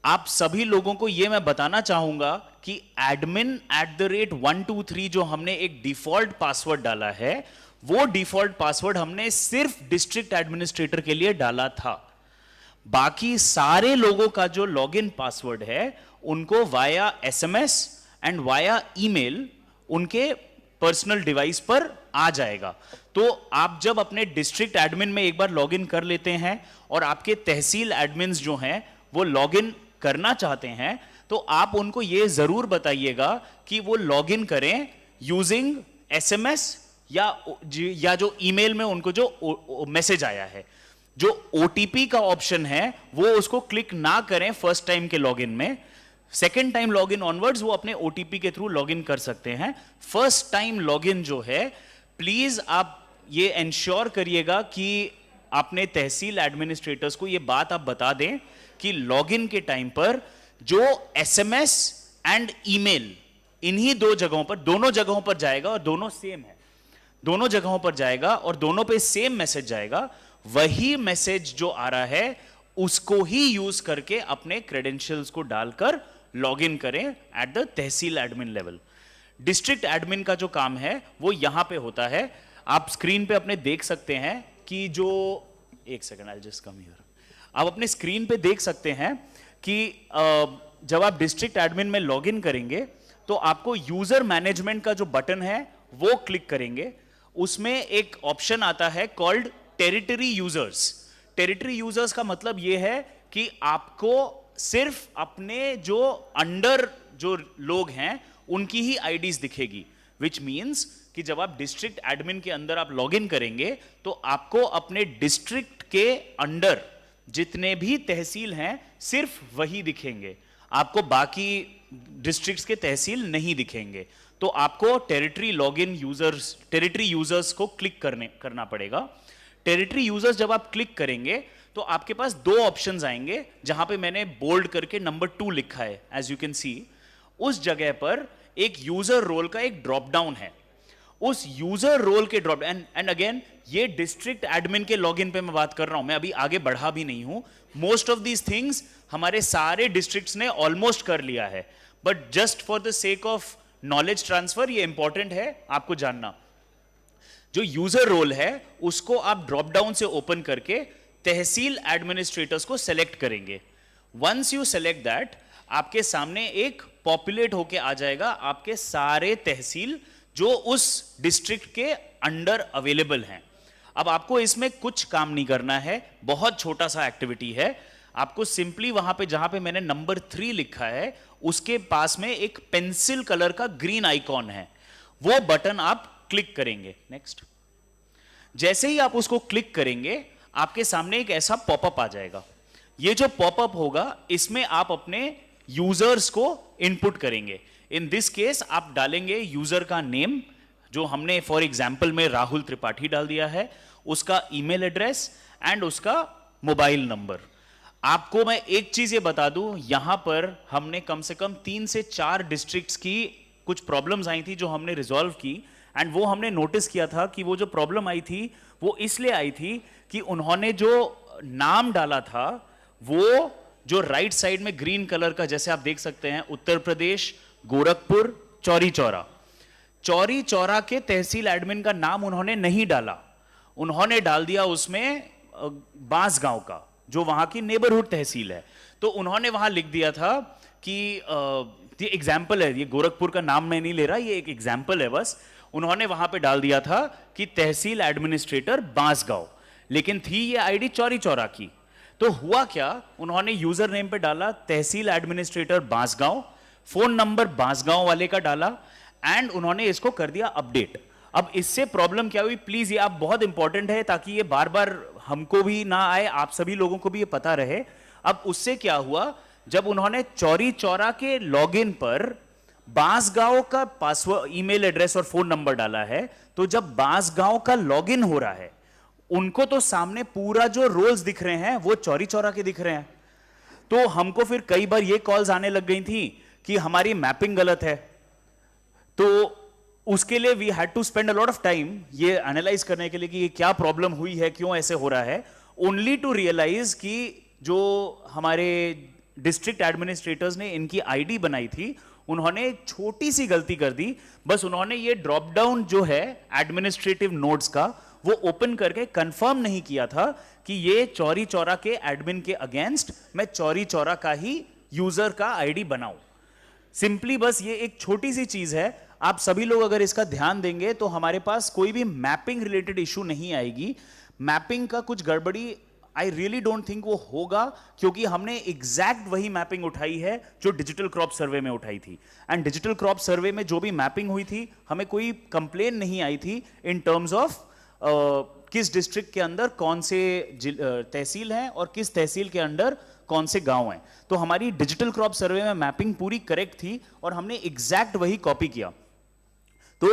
आप सभी लोगों को यह मैं बताना चाहूंगा कि admin@123 जो हमने एक डिफॉल्ट पासवर्ड डाला है, वो डिफॉल्ट पासवर्ड हमने सिर्फ डिस्ट्रिक्ट एडमिनिस्ट्रेटर के लिए डाला था। बाकी सारे लोगों का जो लॉगिन पासवर्ड है उनको via SMS and via email उनके पर्सनल डिवाइस पर आ जाएगा। तो आप जब अपने डिस्ट्रिक्ट एडमिन में एक बार लॉगिन कर लेते हैं और आपके तहसील एडमिन्स जो हैं वो लॉगिन करना चाहते हैं, तो आप उनको ये जरूर बताइएगा कि वो लॉगिन करें यूजिंग SMS या जो ईमेल में उनको जो मैसेज आया है, जो ओटीपी का ऑप्शन है वो उसको क्लिक ना करें फर्स्ट टाइम के लॉगिन में। सेकेंड टाइम लॉगिन ऑनवर्ड्स वो अपने ओटीपी के थ्रू लॉगिन कर सकते हैं। फर्स्ट टाइम लॉगिन जो है, प्लीज आप ये इंश्योर करिएगा कि आपने तहसील एडमिनिस्ट्रेटर्स को ये बात आप बता दें कि लॉगिन के टाइम पर जो एसएमएस एंड ईमेल इन्हीं दो जगहों पर, दोनों जगहों पर जाएगा और दोनों सेम है, दोनों जगहों पर जाएगा और दोनों पे सेम मैसेज जाएगा। वही मैसेज जो आ रहा है उसको ही यूज करके अपने क्रेडेंशियल्स को डालकर लॉगिन करें at the tehsil admin level. District admin का जो काम है वो यहां पे होता है। आप स्क्रीन पे अपने देख सकते हैं कि जो, एक second, I just come here. आप अपने स्क्रीन पे देख सकते हैं कि जब आप डिस्ट्रिक्ट एडमिन में लॉगिन करेंगे तो आपको यूजर मैनेजमेंट का जो बटन है वो क्लिक करेंगे। उसमें एक ऑप्शन आता है called territory users. Territory users का मतलब यह है कि आपको सिर्फ अपने जो अंडर जो लोग हैं उनकी ही आईडीज दिखेगी, विच मींस कि जब आप डिस्ट्रिक्ट एडमिन के अंदर आप लॉगिन करेंगे तो आपको अपने डिस्ट्रिक्ट के अंडर जितने भी तहसील हैं सिर्फ वही दिखेंगे, आपको बाकी डिस्ट्रिक्ट्स के तहसील नहीं दिखेंगे। तो आपको territory login users, territory users को क्लिक करना पड़ेगा। टेरिटरी यूजर्स जब आप क्लिक करेंगे तो आपके पास दो ऑप्शंस आएंगे, जहां पे मैंने बोल्ड करके नंबर 2 लिखा है, एज यू कैन सी। उस जगह पर एक यूजर रोल का एक ड्रॉप डाउन है। उस यूजर रोल के ड्रॉप, एंड अगेन ये डिस्ट्रिक्ट एडमिन के लॉगिन पे मैं बात कर रहा हूं, मैं अभी आगे बढ़ा भी नहीं हूं। मोस्ट ऑफ दीज थिंग्स हमारे सारे डिस्ट्रिक्ट्स ने ऑलमोस्ट कर लिया है, but just for the sake of knowledge transfer ये इंपॉर्टेंट है आपको जानना। जो यूजर रोल है उसको आप ड्रॉप डाउन से ओपन करके तहसील एडमिनिस्ट्रेटर्स को सेलेक्ट करेंगे। वंस यू सेलेक्ट दैट, आपके सामने एक पॉपुलेट होके आ जाएगा आपके सारे तहसील जो उस डिस्ट्रिक्ट के अंडर अवेलेबल हैं। अब आपको इसमें कुछ काम नहीं करना है, बहुत छोटा सा एक्टिविटी है। आपको सिंपली वहां पे जहां पे मैंने नंबर 3 लिखा है उसके पास में एक पेंसिल कलर का ग्रीन आइकॉन है, वो बटन आप क्लिक करेंगे। नेक्स्ट। जैसे ही आप उसको क्लिक करेंगे आपके सामने एक ऐसा पॉपअप आ जाएगा। ये जो पॉपअप होगा इसमें आप अपने यूजर्स को इनपुट करेंगे। इन दिस केस आप डालेंगे यूजर का नेम, जो हमने फॉर एग्जांपल में राहुल त्रिपाठी डाल दिया है, उसका ईमेल एड्रेस एंड उसका मोबाइल नंबर। आपको मैं एक चीज ये बता दूं, यहां पर हमने कम से कम 3 से 4 डिस्ट्रिक्ट्स की कुछ प्रॉब्लम्स आई थी जो हमने रिजॉल्व की, एंड वो हमने नोटिस किया था कि वो जो प्रॉब्लम आई थी वो इसलिए आई थी कि उन्होंने जो नाम डाला था वो जो राइट साइड में ग्रीन कलर का, जैसे आप देख सकते हैं, उत्तर प्रदेश, गोरखपुर, चौरी चौरा, चौरी चौरा के तहसील एडमिन का नाम उन्होंने नहीं डाला, उन्होंने डाल दिया उसमें बांसगांव का, जो वहां की नेबरहुड तहसील है। तो उन्होंने वहां लिख दिया था कि ये एग्जाम्पल है, ये गोरखपुर का नाम मैं नहीं ले रहा, ये एक एग्जाम्पल है बस। उन्होंने वहां पे डाल दिया था कि तहसील एडमिनिस्ट्रेटर बांसगांव, लेकिन थी ये आईडी चौरी चौरा की। तो हुआ क्या, उन्होंने यूजर नेम पे डाला तहसील administrator Bansgaon, phone number Bansgaon वाले का डाला, एंड उन्होंने इसको कर दिया अपडेट। अब इससे प्रॉब्लम क्या हुई, प्लीज ये आप बहुत इंपॉर्टेंट है ताकि ये बार बार हमको भी ना आए, आप सभी लोगों को भी ये पता रहे। अब उससे क्या हुआ, जब उन्होंने चौरी चौरा के लॉगिन पर बांसगांव का पासवर्ड, ईमेल एड्रेस और फोन नंबर डाला है, तो जब बांसगांव का लॉगिन हो रहा है उनको तो सामने पूरा जो रोल्स दिख रहे हैं वो चौरी चौरा के दिख रहे हैं। तो हमको फिर कई बार ये कॉल्स आने लग गई थी कि हमारी मैपिंग गलत है। तो उसके लिए we had to spend a lot of time ये एनालाइज करने के लिए कि ये क्या प्रॉब्लम हुई है, क्यों ऐसे हो रहा है, ओनली टू रियलाइज कि जो हमारे डिस्ट्रिक्ट एडमिनिस्ट्रेटर्स ने इनकी आईडी बनाई थी उन्होंने एक छोटी सी गलती कर दी। बस उन्होंने ये ड्रॉप डाउन जो है एडमिनिस्ट्रेटिव नोट्स का वो ओपन करके कंफर्म नहीं किया था कि ये चौरी चौरा के एडमिन के अगेंस्ट मैं चौरी चौरा का ही यूजर का आईडी बनाऊं। सिंपली बस ये एक छोटी सी चीज है, आप सभी लोग अगर इसका ध्यान देंगे तो हमारे पास कोई भी मैपिंग रिलेटेड इशू नहीं आएगी। मैपिंग का कुछ गड़बड़ी आई रियली डोंट थिंक वो होगा, क्योंकि हमने एग्जैक्ट वही मैपिंग उठाई है जो डिजिटल क्रॉप सर्वे में उठाई थी। एंड डिजिटल क्रॉप सर्वे में जो भी मैपिंग हुई थी, हमें कोई कंप्लेन नहीं आई थी इन टर्म्स ऑफ किस डिस्ट्रिक्ट के अंदर कौन से तहसील हैं और किस तहसील के अंदर कौन से गांव हैं। तो हमारी डिजिटल क्रॉप सर्वे में मैपिंग पूरी करेक्ट थी और हमने एग्जैक्ट वही कॉपी किया। तो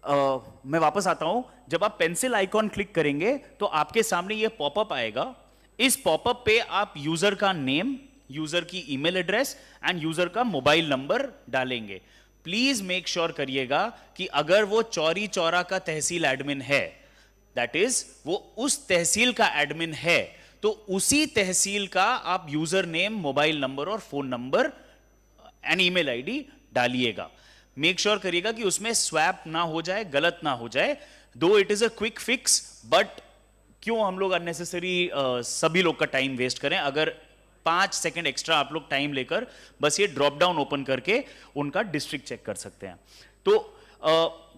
मैं वापस आता हूं, जब आप पेंसिल आइकॉन क्लिक करेंगे तो आपके सामने ये पॉपअप आएगा। इस पॉपअप पे आप यूजर का नेम, यूजर की ईमेल एड्रेस एंड यूजर का मोबाइल नंबर डालेंगे। प्लीज मेक श्योर करिएगा कि अगर वो चौरी चौरा का तहसील एडमिन है, दैट इज वो उस तहसील का एडमिन है, तो उसी तहसील का आप यूजर नेम, मोबाइल नंबर और phone number and email ID डालिएगा। मेक श्योर करिएगा कि उसमें स्वैप ना हो जाए, गलत ना हो जाए। दो it is a quick fix, but क्यों हम लोग अननेसेसरी सभी लोग का टाइम वेस्ट करें। अगर 5 सेकंड एक्स्ट्रा आप लोग टाइम लेकर बस ये ड्रॉप डाउन ओपन करके उनका डिस्ट्रिक्ट चेक कर सकते हैं। तो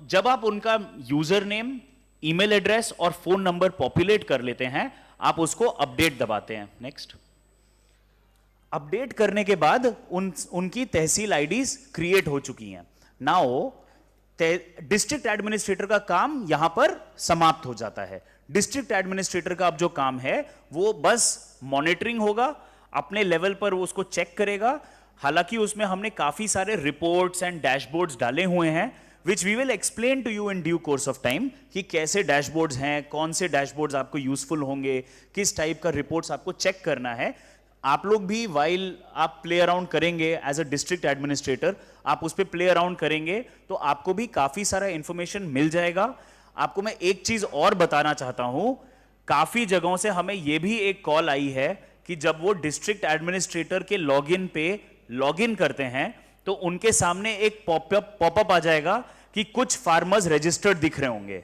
जब आप उनका यूजर नेम, ईमेल एड्रेस और फोन नंबर पॉपुलेट कर लेते हैं, आप उसको अपडेट दबाते हैं। नेक्स्ट। अपडेट करने के बाद उनकी तहसील आईडीज क्रिएट हो चुकी हैं। नाउ डिस्ट्रिक्ट एडमिनिस्ट्रेटर का काम यहां पर समाप्त हो जाता है। डिस्ट्रिक्ट एडमिनिस्ट्रेटर का अब जो काम है वो बस मॉनिटरिंग होगा, अपने लेवल पर वो उसको चेक करेगा। हालांकि उसमें हमने काफी सारे रिपोर्ट्स एंड डैशबोर्ड्स डाले हुए हैं, which we will explain to you in due course of time कि कैसे डैशबोर्ड्स हैं, कौन से डैशबोर्ड्स आपको यूजफुल होंगे, किस टाइप का रिपोर्ट्स आपको चेक करना है। आप लोग भी वाइल आप प्ले अराउंड करेंगे एज अ डिस्ट्रिक्ट एडमिनिस्ट्रेटर, आप उस पर प्ले अराउंड करेंगे तो आपको भी काफी सारा इंफॉर्मेशन मिल जाएगा। आपको मैं एक चीज और बताना चाहता हूं, काफी जगहों से हमें यह भी एक कॉल आई है कि जब वो डिस्ट्रिक्ट एडमिनिस्ट्रेटर के लॉगिन पे लॉगिन करते हैं तो उनके सामने एक पॉपअप आ जाएगा कि कुछ फार्मर्स रजिस्टर्ड दिख रहे होंगे।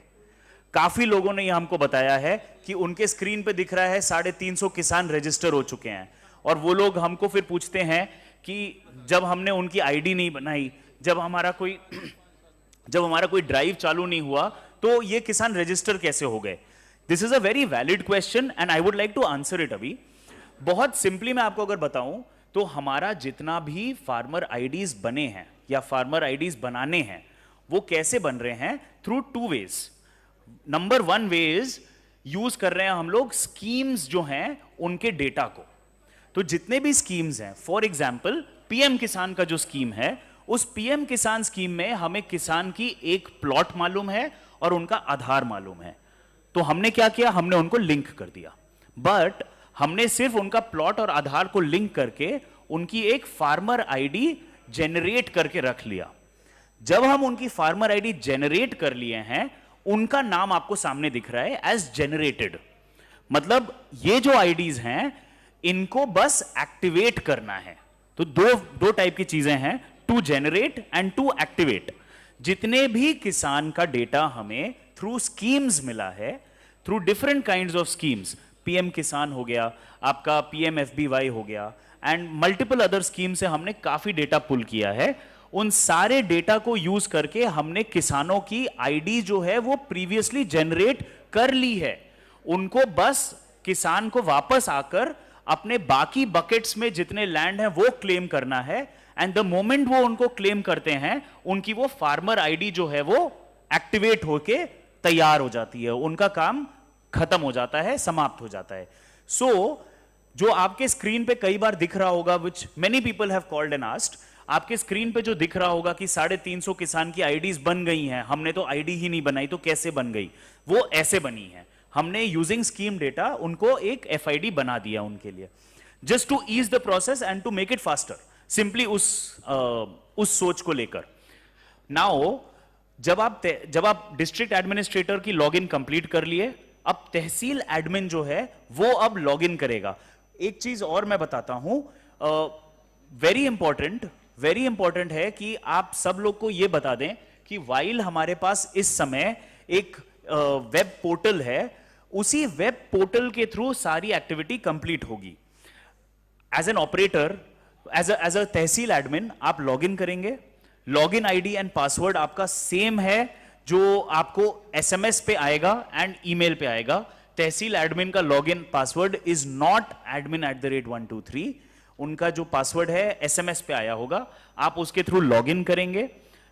काफी लोगों ने यह हमको बताया है कि उनके स्क्रीन पे दिख रहा है 350 किसान रजिस्टर हो चुके हैं, और वो लोग हमको फिर पूछते हैं कि जब हमने उनकी आईडी नहीं बनाई, जब हमारा कोई ड्राइव चालू नहीं हुआ, तो ये किसान रजिस्टर कैसे हो गए। This is a very valid question and I would like to answer it. अभी बहुत सिंपली मैं आपको अगर बताऊं तो हमारा जितना भी फार्मर आईडीज बने हैं या फार्मर आईडीज बनाने हैं, वो कैसे बन रहे हैं? Through 2 ways. Number 1 way is use कर रहे हैं हम लोग स्कीम्स जो हैं उनके डेटा को। तो जितने भी स्कीम्स हैं, फॉर एग्जाम्पल पीएम किसान का जो स्कीम है, उस पीएम किसान स्कीम में हमें किसान की एक प्लॉट मालूम है और उनका आधार मालूम है। तो हमने क्या किया, हमने उनको लिंक कर दिया। बट हमने सिर्फ उनका प्लॉट और आधार को लिंक करके उनकी एक फार्मर आईडी जेनरेट करके रख लिया। जब हम उनकी फार्मर आईडी जेनरेट कर लिए हैं, उनका नाम आपको सामने दिख रहा है एज जेनरेटेड। मतलब ये जो आईडीज हैं इनको बस एक्टिवेट करना है। तो दो टाइप की चीजें हैं, to generate and to activate. जितने भी किसान का डेटा हमें थ्रू स्कीम्स मिला है, through different kinds of schemes, PM किसान हो गया, आपका पीएमएफबीवाई हो गया एंड मल्टीपल अदर स्कीम से हमने काफी डेटा पुल किया है। उन सारे डेटा को यूज करके हमने किसानों की आईडी जो है वो प्रीवियसली जनरेट कर ली है। उनको बस किसान को वापस आकर अपने बाकी बकेट्स में जितने लैंड हैं वो क्लेम करना है, एंड द मोमेंट वो उनको क्लेम करते हैं, उनकी वो फार्मर आईडी जो है वो एक्टिवेट होके तैयार हो जाती है, उनका काम खत्म हो जाता है, समाप्त हो जाता है। सो जो आपके स्क्रीन पे कई बार दिख रहा होगा, विच many people have called and asked, आपके स्क्रीन पे जो दिख रहा होगा कि 350 किसान की आईडीज बन गई हैं, हमने तो आईडी ही नहीं बनाई, तो कैसे बन गई? वो ऐसे बनी है, हमने यूजिंग स्कीम डेटा उनको एक एफआईडी बना दिया उनके लिए, just to ease the process and to make it faster, simply उस सोच को लेकर। नाउ जब आप डिस्ट्रिक्ट एडमिनिस्ट्रेटर की लॉगिन कंप्लीट कर लिए, अब तहसील एडमिन जो है वो अब लॉगिन करेगा। एक चीज और मैं बताता हूं, वेरी इंपॉर्टेंट है कि आप सब लोग को यह बता दें कि वाइल हमारे पास इस समय एक वेब पोर्टल है, उसी वेब पोर्टल के थ्रू सारी एक्टिविटी कंप्लीट होगी। As an operator, as a tehsil admin आप लॉगिन करेंगे, लॉगिन आईडी एंड पासवर्ड आपका सेम है जो आपको एसएमएस पे आएगा एंड ईमेल पे आएगा। तहसील एडमिन का login password is not admin@123। उनका जो पासवर्ड है एसएमएस पे आया होगा, आप उसके थ्रू लॉगिन करेंगे।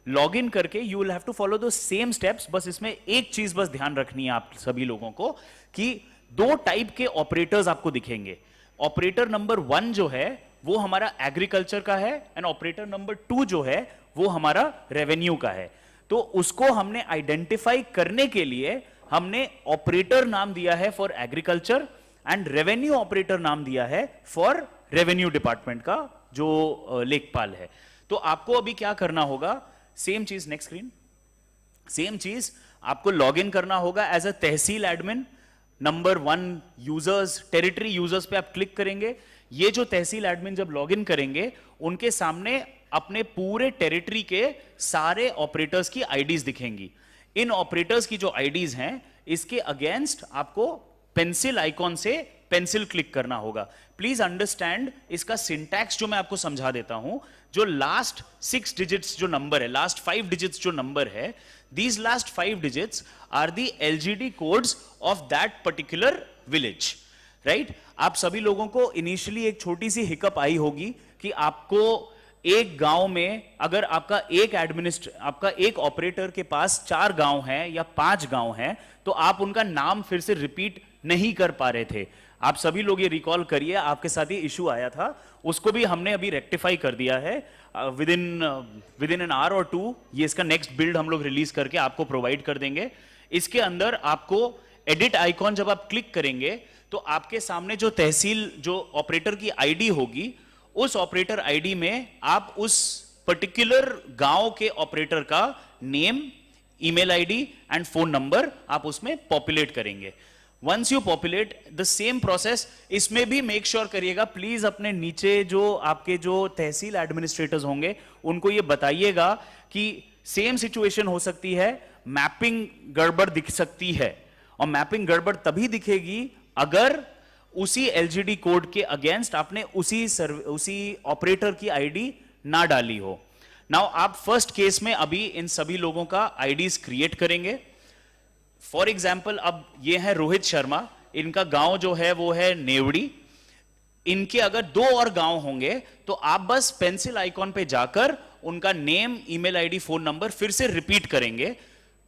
लॉगिन करके you will have to follow the same steps. बस इसमें एक चीज बस ध्यान रखनी है आप सभी लोगों को कि 2 टाइप के ऑपरेटर्स आपको दिखेंगे। ऑपरेटर नंबर 1 जो है वो हमारा एग्रीकल्चर का है, एंड ऑपरेटर नंबर 2 जो है वो हमारा रेवेन्यू का है। तो उसको हमने आइडेंटिफाई करने के लिए हमने ऑपरेटर नाम दिया है for agriculture, and revenue operator नाम दिया है फॉर रेवेन्यू डिपार्टमेंट का जो लेखपाल है। तो आपको अभी क्या करना होगा, सेम चीज, नेक्स्ट स्क्रीन, सेम चीज आपको लॉगिन करना होगा as a tehsil admin. Number 1 users, territory users पे आप क्लिक करेंगे। ये जो तहसील एडमिन जब लॉगिन करेंगे उनके सामने अपने पूरे टेरिटरी के सारे ऑपरेटर्स की आईडीज दिखेंगी। इन ऑपरेटर्स की जो आईडीज हैं इसके अगेंस्ट आपको पेंसिल आइकॉन से पेंसिल क्लिक करना होगा। प्लीज अंडरस्टैंड इसका सिंटैक्स जो मैं आपको समझा देता हूं। जो लास्ट 6 डिजिट्स जो नंबर है, लास्ट 5 डिजिट्स जो नंबर है, these last 5 digits are the LGD codes of that particular village, right? आप सभी लोगों को इनिशियली एक छोटी सी हिकअप आई होगी कि आपको एक गांव में अगर आपका एक ऑपरेटर के पास 4 गांव हैं या 5 गांव हैं तो आप उनका नाम फिर से रिपीट नहीं कर पा रहे थे। आप सभी लोग ये रिकॉल करिए, आपके साथ ये इशू आया था, उसको भी हमने अभी रेक्टिफाई कर दिया है। विद इन एन आवर और 2 ये इसका नेक्स्ट बिल्ड हम लोग रिलीज करके आपको प्रोवाइड कर देंगे। इसके अंदर आपको एडिट आइकॉन जब आप क्लिक करेंगे तो आपके सामने जो तहसील जो ऑपरेटर की आईडी होगी, उस ऑपरेटर आईडी में आप उस पर्टिकुलर गांव के ऑपरेटर का name, email ID and phone number आप उसमें पॉपुलेट करेंगे। Once you populate the same process, इसमें भी मेक श्योर करिएगा प्लीज अपने नीचे जो आपके जो तहसील एडमिनिस्ट्रेटर्स होंगे उनको ये बताइएगा कि सेम सिचुएशन हो सकती है, मैपिंग गड़बड़ दिख सकती है, और मैपिंग गड़बड़ तभी दिखेगी अगर उसी एलजीडी कोड के अगेंस्ट आपने उसी ऑपरेटर की आईडी ना डाली हो। नाउ आप फर्स्ट केस में अभी इन सभी लोगों का आईडीज क्रिएट करेंगे। फॉर एग्जाम्पल अब ये है रोहित शर्मा, इनका गांव जो है वो है नेवड़ी। इनके अगर 2 और गांव होंगे तो आप बस पेंसिल आइकॉन पे जाकर उनका name, email ID, phone number फिर से रिपीट करेंगे।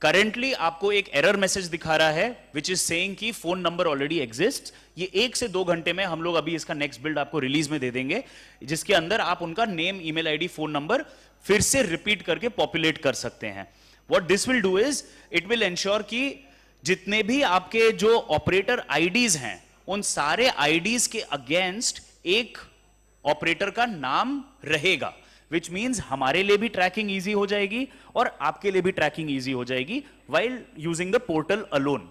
करंटली आपको एक एरर मैसेज दिखा रहा है विच इज सेइंग कि फोन नंबर ऑलरेडी एग्जिस्ट। ये 1 से 2 घंटे में हम लोग अभी इसका नेक्स्ट बिल्ड आपको रिलीज में दे देंगे, जिसके अंदर आप उनका name, email ID, phone number फिर से रिपीट करके पॉपुलेट कर सकते हैं। What this will do is it will ensure कि जितने भी आपके जो ऑपरेटर आईडीज हैं उन सारे आईडीज के अगेंस्ट एक ऑपरेटर का नाम रहेगा, विच मीन्स हमारे लिए भी ट्रैकिंग इजी हो जाएगी और आपके लिए भी ट्रैकिंग इजी हो जाएगी while using the portal alone.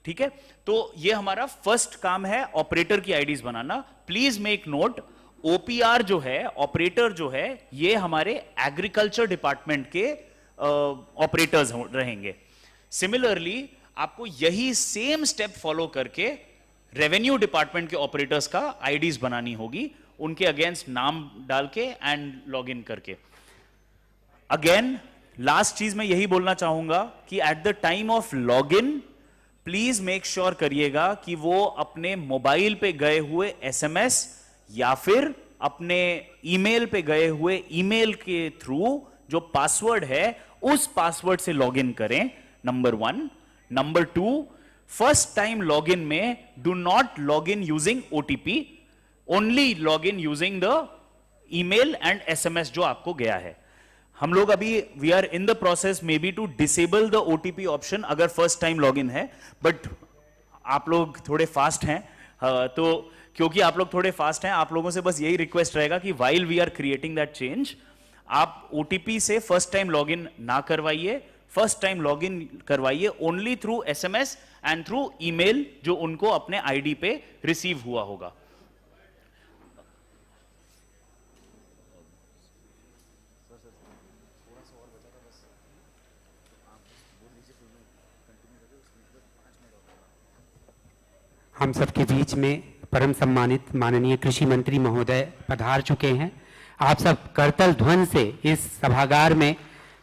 ठीक है, तो ये हमारा फर्स्ट काम है, ऑपरेटर की आईडीज बनाना। प्लीज मेक नोट, ओपीआर जो है, ऑपरेटर जो है, ये हमारे एग्रीकल्चर डिपार्टमेंट के ऑपरेटर्स रहेंगे। सिमिलरली आपको यही सेम स्टेप फॉलो करके रेवेन्यू डिपार्टमेंट के ऑपरेटर्स का आईडीज बनानी होगी, उनके अगेंस्ट नाम डाल के एंड लॉग इन करके। अगेन लास्ट चीज मैं यही बोलना चाहूंगा कि at the time of log in please make sure करिएगा कि वो अपने मोबाइल पे गए हुए एसएमएस या फिर अपने ईमेल पे गए हुए ईमेल के थ्रू जो पासवर्ड है उस पासवर्ड से लॉग इन करें, number 1। Number 2, first time log in में do not log in using OTP, only log in using the email and SMS जो आपको गया है। हम लोग अभी we are in the process may be to disable the OTP option अगर first time log in है, बट आप लोग थोड़े फास्ट हैं, तो क्योंकि आप लोग थोड़े फास्ट हैं, आप लोगों से बस यही रिक्वेस्ट रहेगा कि while we are creating that change, आप ओटीपी से फर्स्ट टाइम लॉग इन ना करवाइए, फर्स्ट टाइम लॉग इन करवाइए only through SMS and through email जो उनको अपने आईडी पे रिसीव हुआ होगा। हम सबके बीच में परम सम्मानित माननीय कृषि मंत्री महोदय पधार चुके हैं। आप सब करतल ध्वन से इस सभागार में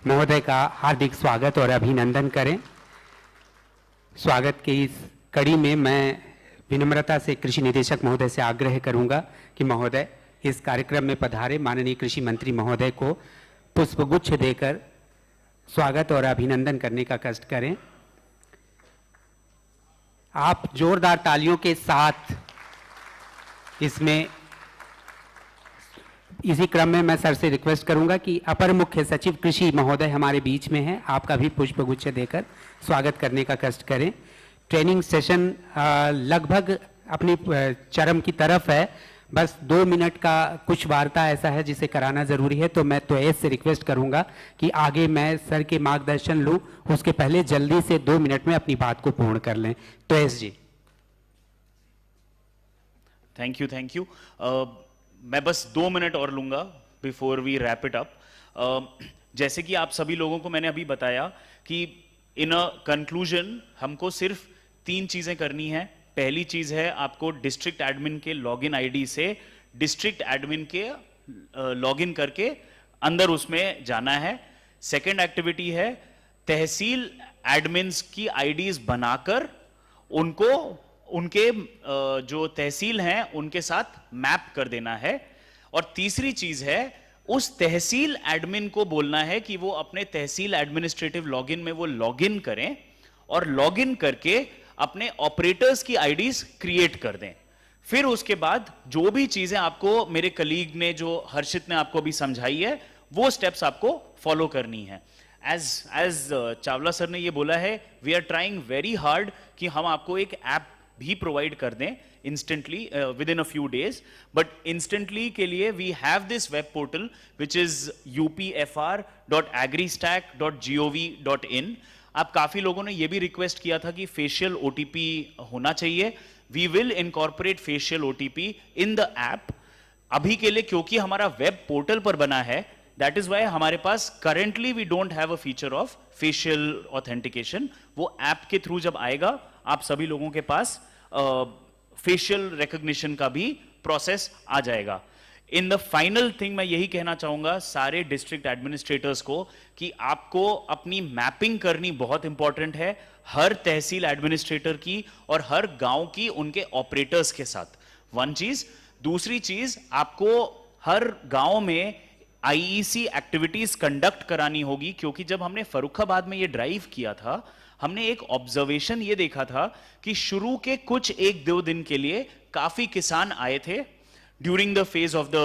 महोदय का हार्दिक स्वागत और अभिनंदन करें। स्वागत के इस कड़ी में मैं विनम्रता से कृषि निदेशक महोदय से आग्रह करूंगा कि महोदय इस कार्यक्रम में पधारे माननीय कृषि मंत्री महोदय को पुष्पगुच्छ देकर स्वागत और अभिनंदन करने का कष्ट करें। आप जोरदार तालियों के साथ इसमें, इसी क्रम में मैं सर से रिक्वेस्ट करूंगा कि अपर मुख्य सचिव कृषि महोदय हमारे बीच में हैं, आपका भी पुष्पगुच्छ देकर स्वागत करने का कष्ट करें। ट्रेनिंग सेशन लगभग अपनी चरम की तरफ है, बस 2 मिनट का कुछ वार्ता ऐसा है जिसे कराना जरूरी है, तो मैं त्वयस से रिक्वेस्ट करूंगा कि आगे मैं सर के मार्गदर्शन लूं, उसके पहले जल्दी से 2 मिनट में अपनी बात को पूर्ण कर लें। त्वयस जी। Thank you. मैं बस 2 मिनट और लूंगा before we wrap it up. जैसे कि आप सभी लोगों को मैंने अभी बताया कि इन अ कंक्लूजन हमको सिर्फ 3 चीजें करनी है। पहली चीज है आपको डिस्ट्रिक्ट एडमिन के लॉगिन आईडी से डिस्ट्रिक्ट एडमिन के लॉगिन करके अंदर उसमें जाना है। सेकंड एक्टिविटी है तहसील एडमिन्स की आईडीज बनाकर उनको उनके जो तहसील हैं उनके साथ मैप कर देना है। और तीसरी चीज है उस तहसील एडमिन को बोलना है कि वो अपने तहसील एडमिनिस्ट्रेटिव लॉगिन में वो लॉगिन करें और लॉगिन करके अपने ऑपरेटर्स की आईडीज क्रिएट कर दें। फिर उसके बाद जो भी चीजें आपको मेरे कलीग ने, जो हर्षित ने आपको अभी समझाई है, वो स्टेप्स आपको फॉलो करनी है। एज चावला सर ने ये बोला है, we are trying very hard कि हम आपको एक ऐप भी प्रोवाइड कर दें instantly within a few days. But instantly के लिए we have this web portal which is upfr.agristack.gov.in। आप काफी लोगों ने ये भी रिक्वेस्ट किया था कि फेशियल ओटीपी होना चाहिए। We will incorporate facial OTP in the app. अभी के लिए क्योंकि हमारा वेब पोर्टल पर बना है, दैट इज वाई हमारे पास currently we don't have a feature of facial authentication. वो ऐप के थ्रू जब आएगा आप सभी लोगों के पास फेशियल रिकॉग्निशन का भी प्रोसेस आ जाएगा। इन द फाइनल थिंग मैं यही कहना चाहूंगा सारे डिस्ट्रिक्ट एडमिनिस्ट्रेटर्स को कि आपको अपनी मैपिंग करनी बहुत इंपॉर्टेंट है, हर तहसील एडमिनिस्ट्रेटर की और हर गांव की उनके ऑपरेटर्स के साथ। वन चीज। दूसरी चीज, आपको हर गांव में आईईसी एक्टिविटीज कंडक्ट करानी होगी, क्योंकि जब हमने फर्रुखाबाद में ये ड्राइव किया था हमने एक ऑब्जर्वेशन ये देखा था कि शुरू के कुछ 1-2 दिन के लिए काफी किसान आए थे during the phase of the,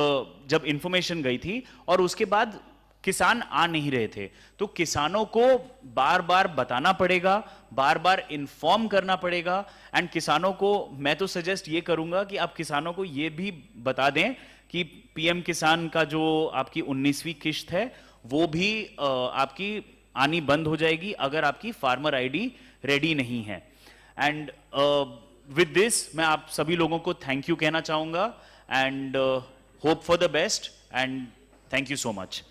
जब इंफॉर्मेशन गई थी, और उसके बाद किसान आ नहीं रहे थे। तो किसानों को बार बार बताना पड़ेगा, बार बार इन्फॉर्म करना पड़ेगा। एंड किसानों को मैं तो सजेस्ट ये करूंगा कि आप किसानों को ये भी बता दें कि पीएम किसान का जो आपकी 19वीं किश्त है वो भी आपकी आनी बंद हो जाएगी अगर आपकी फार्मर आईडी रेडी नहीं है। एंड विद दिस मैं आप सभी लोगों को थैंक यू कहना चाहूंगा and hope for the best and thank you so much.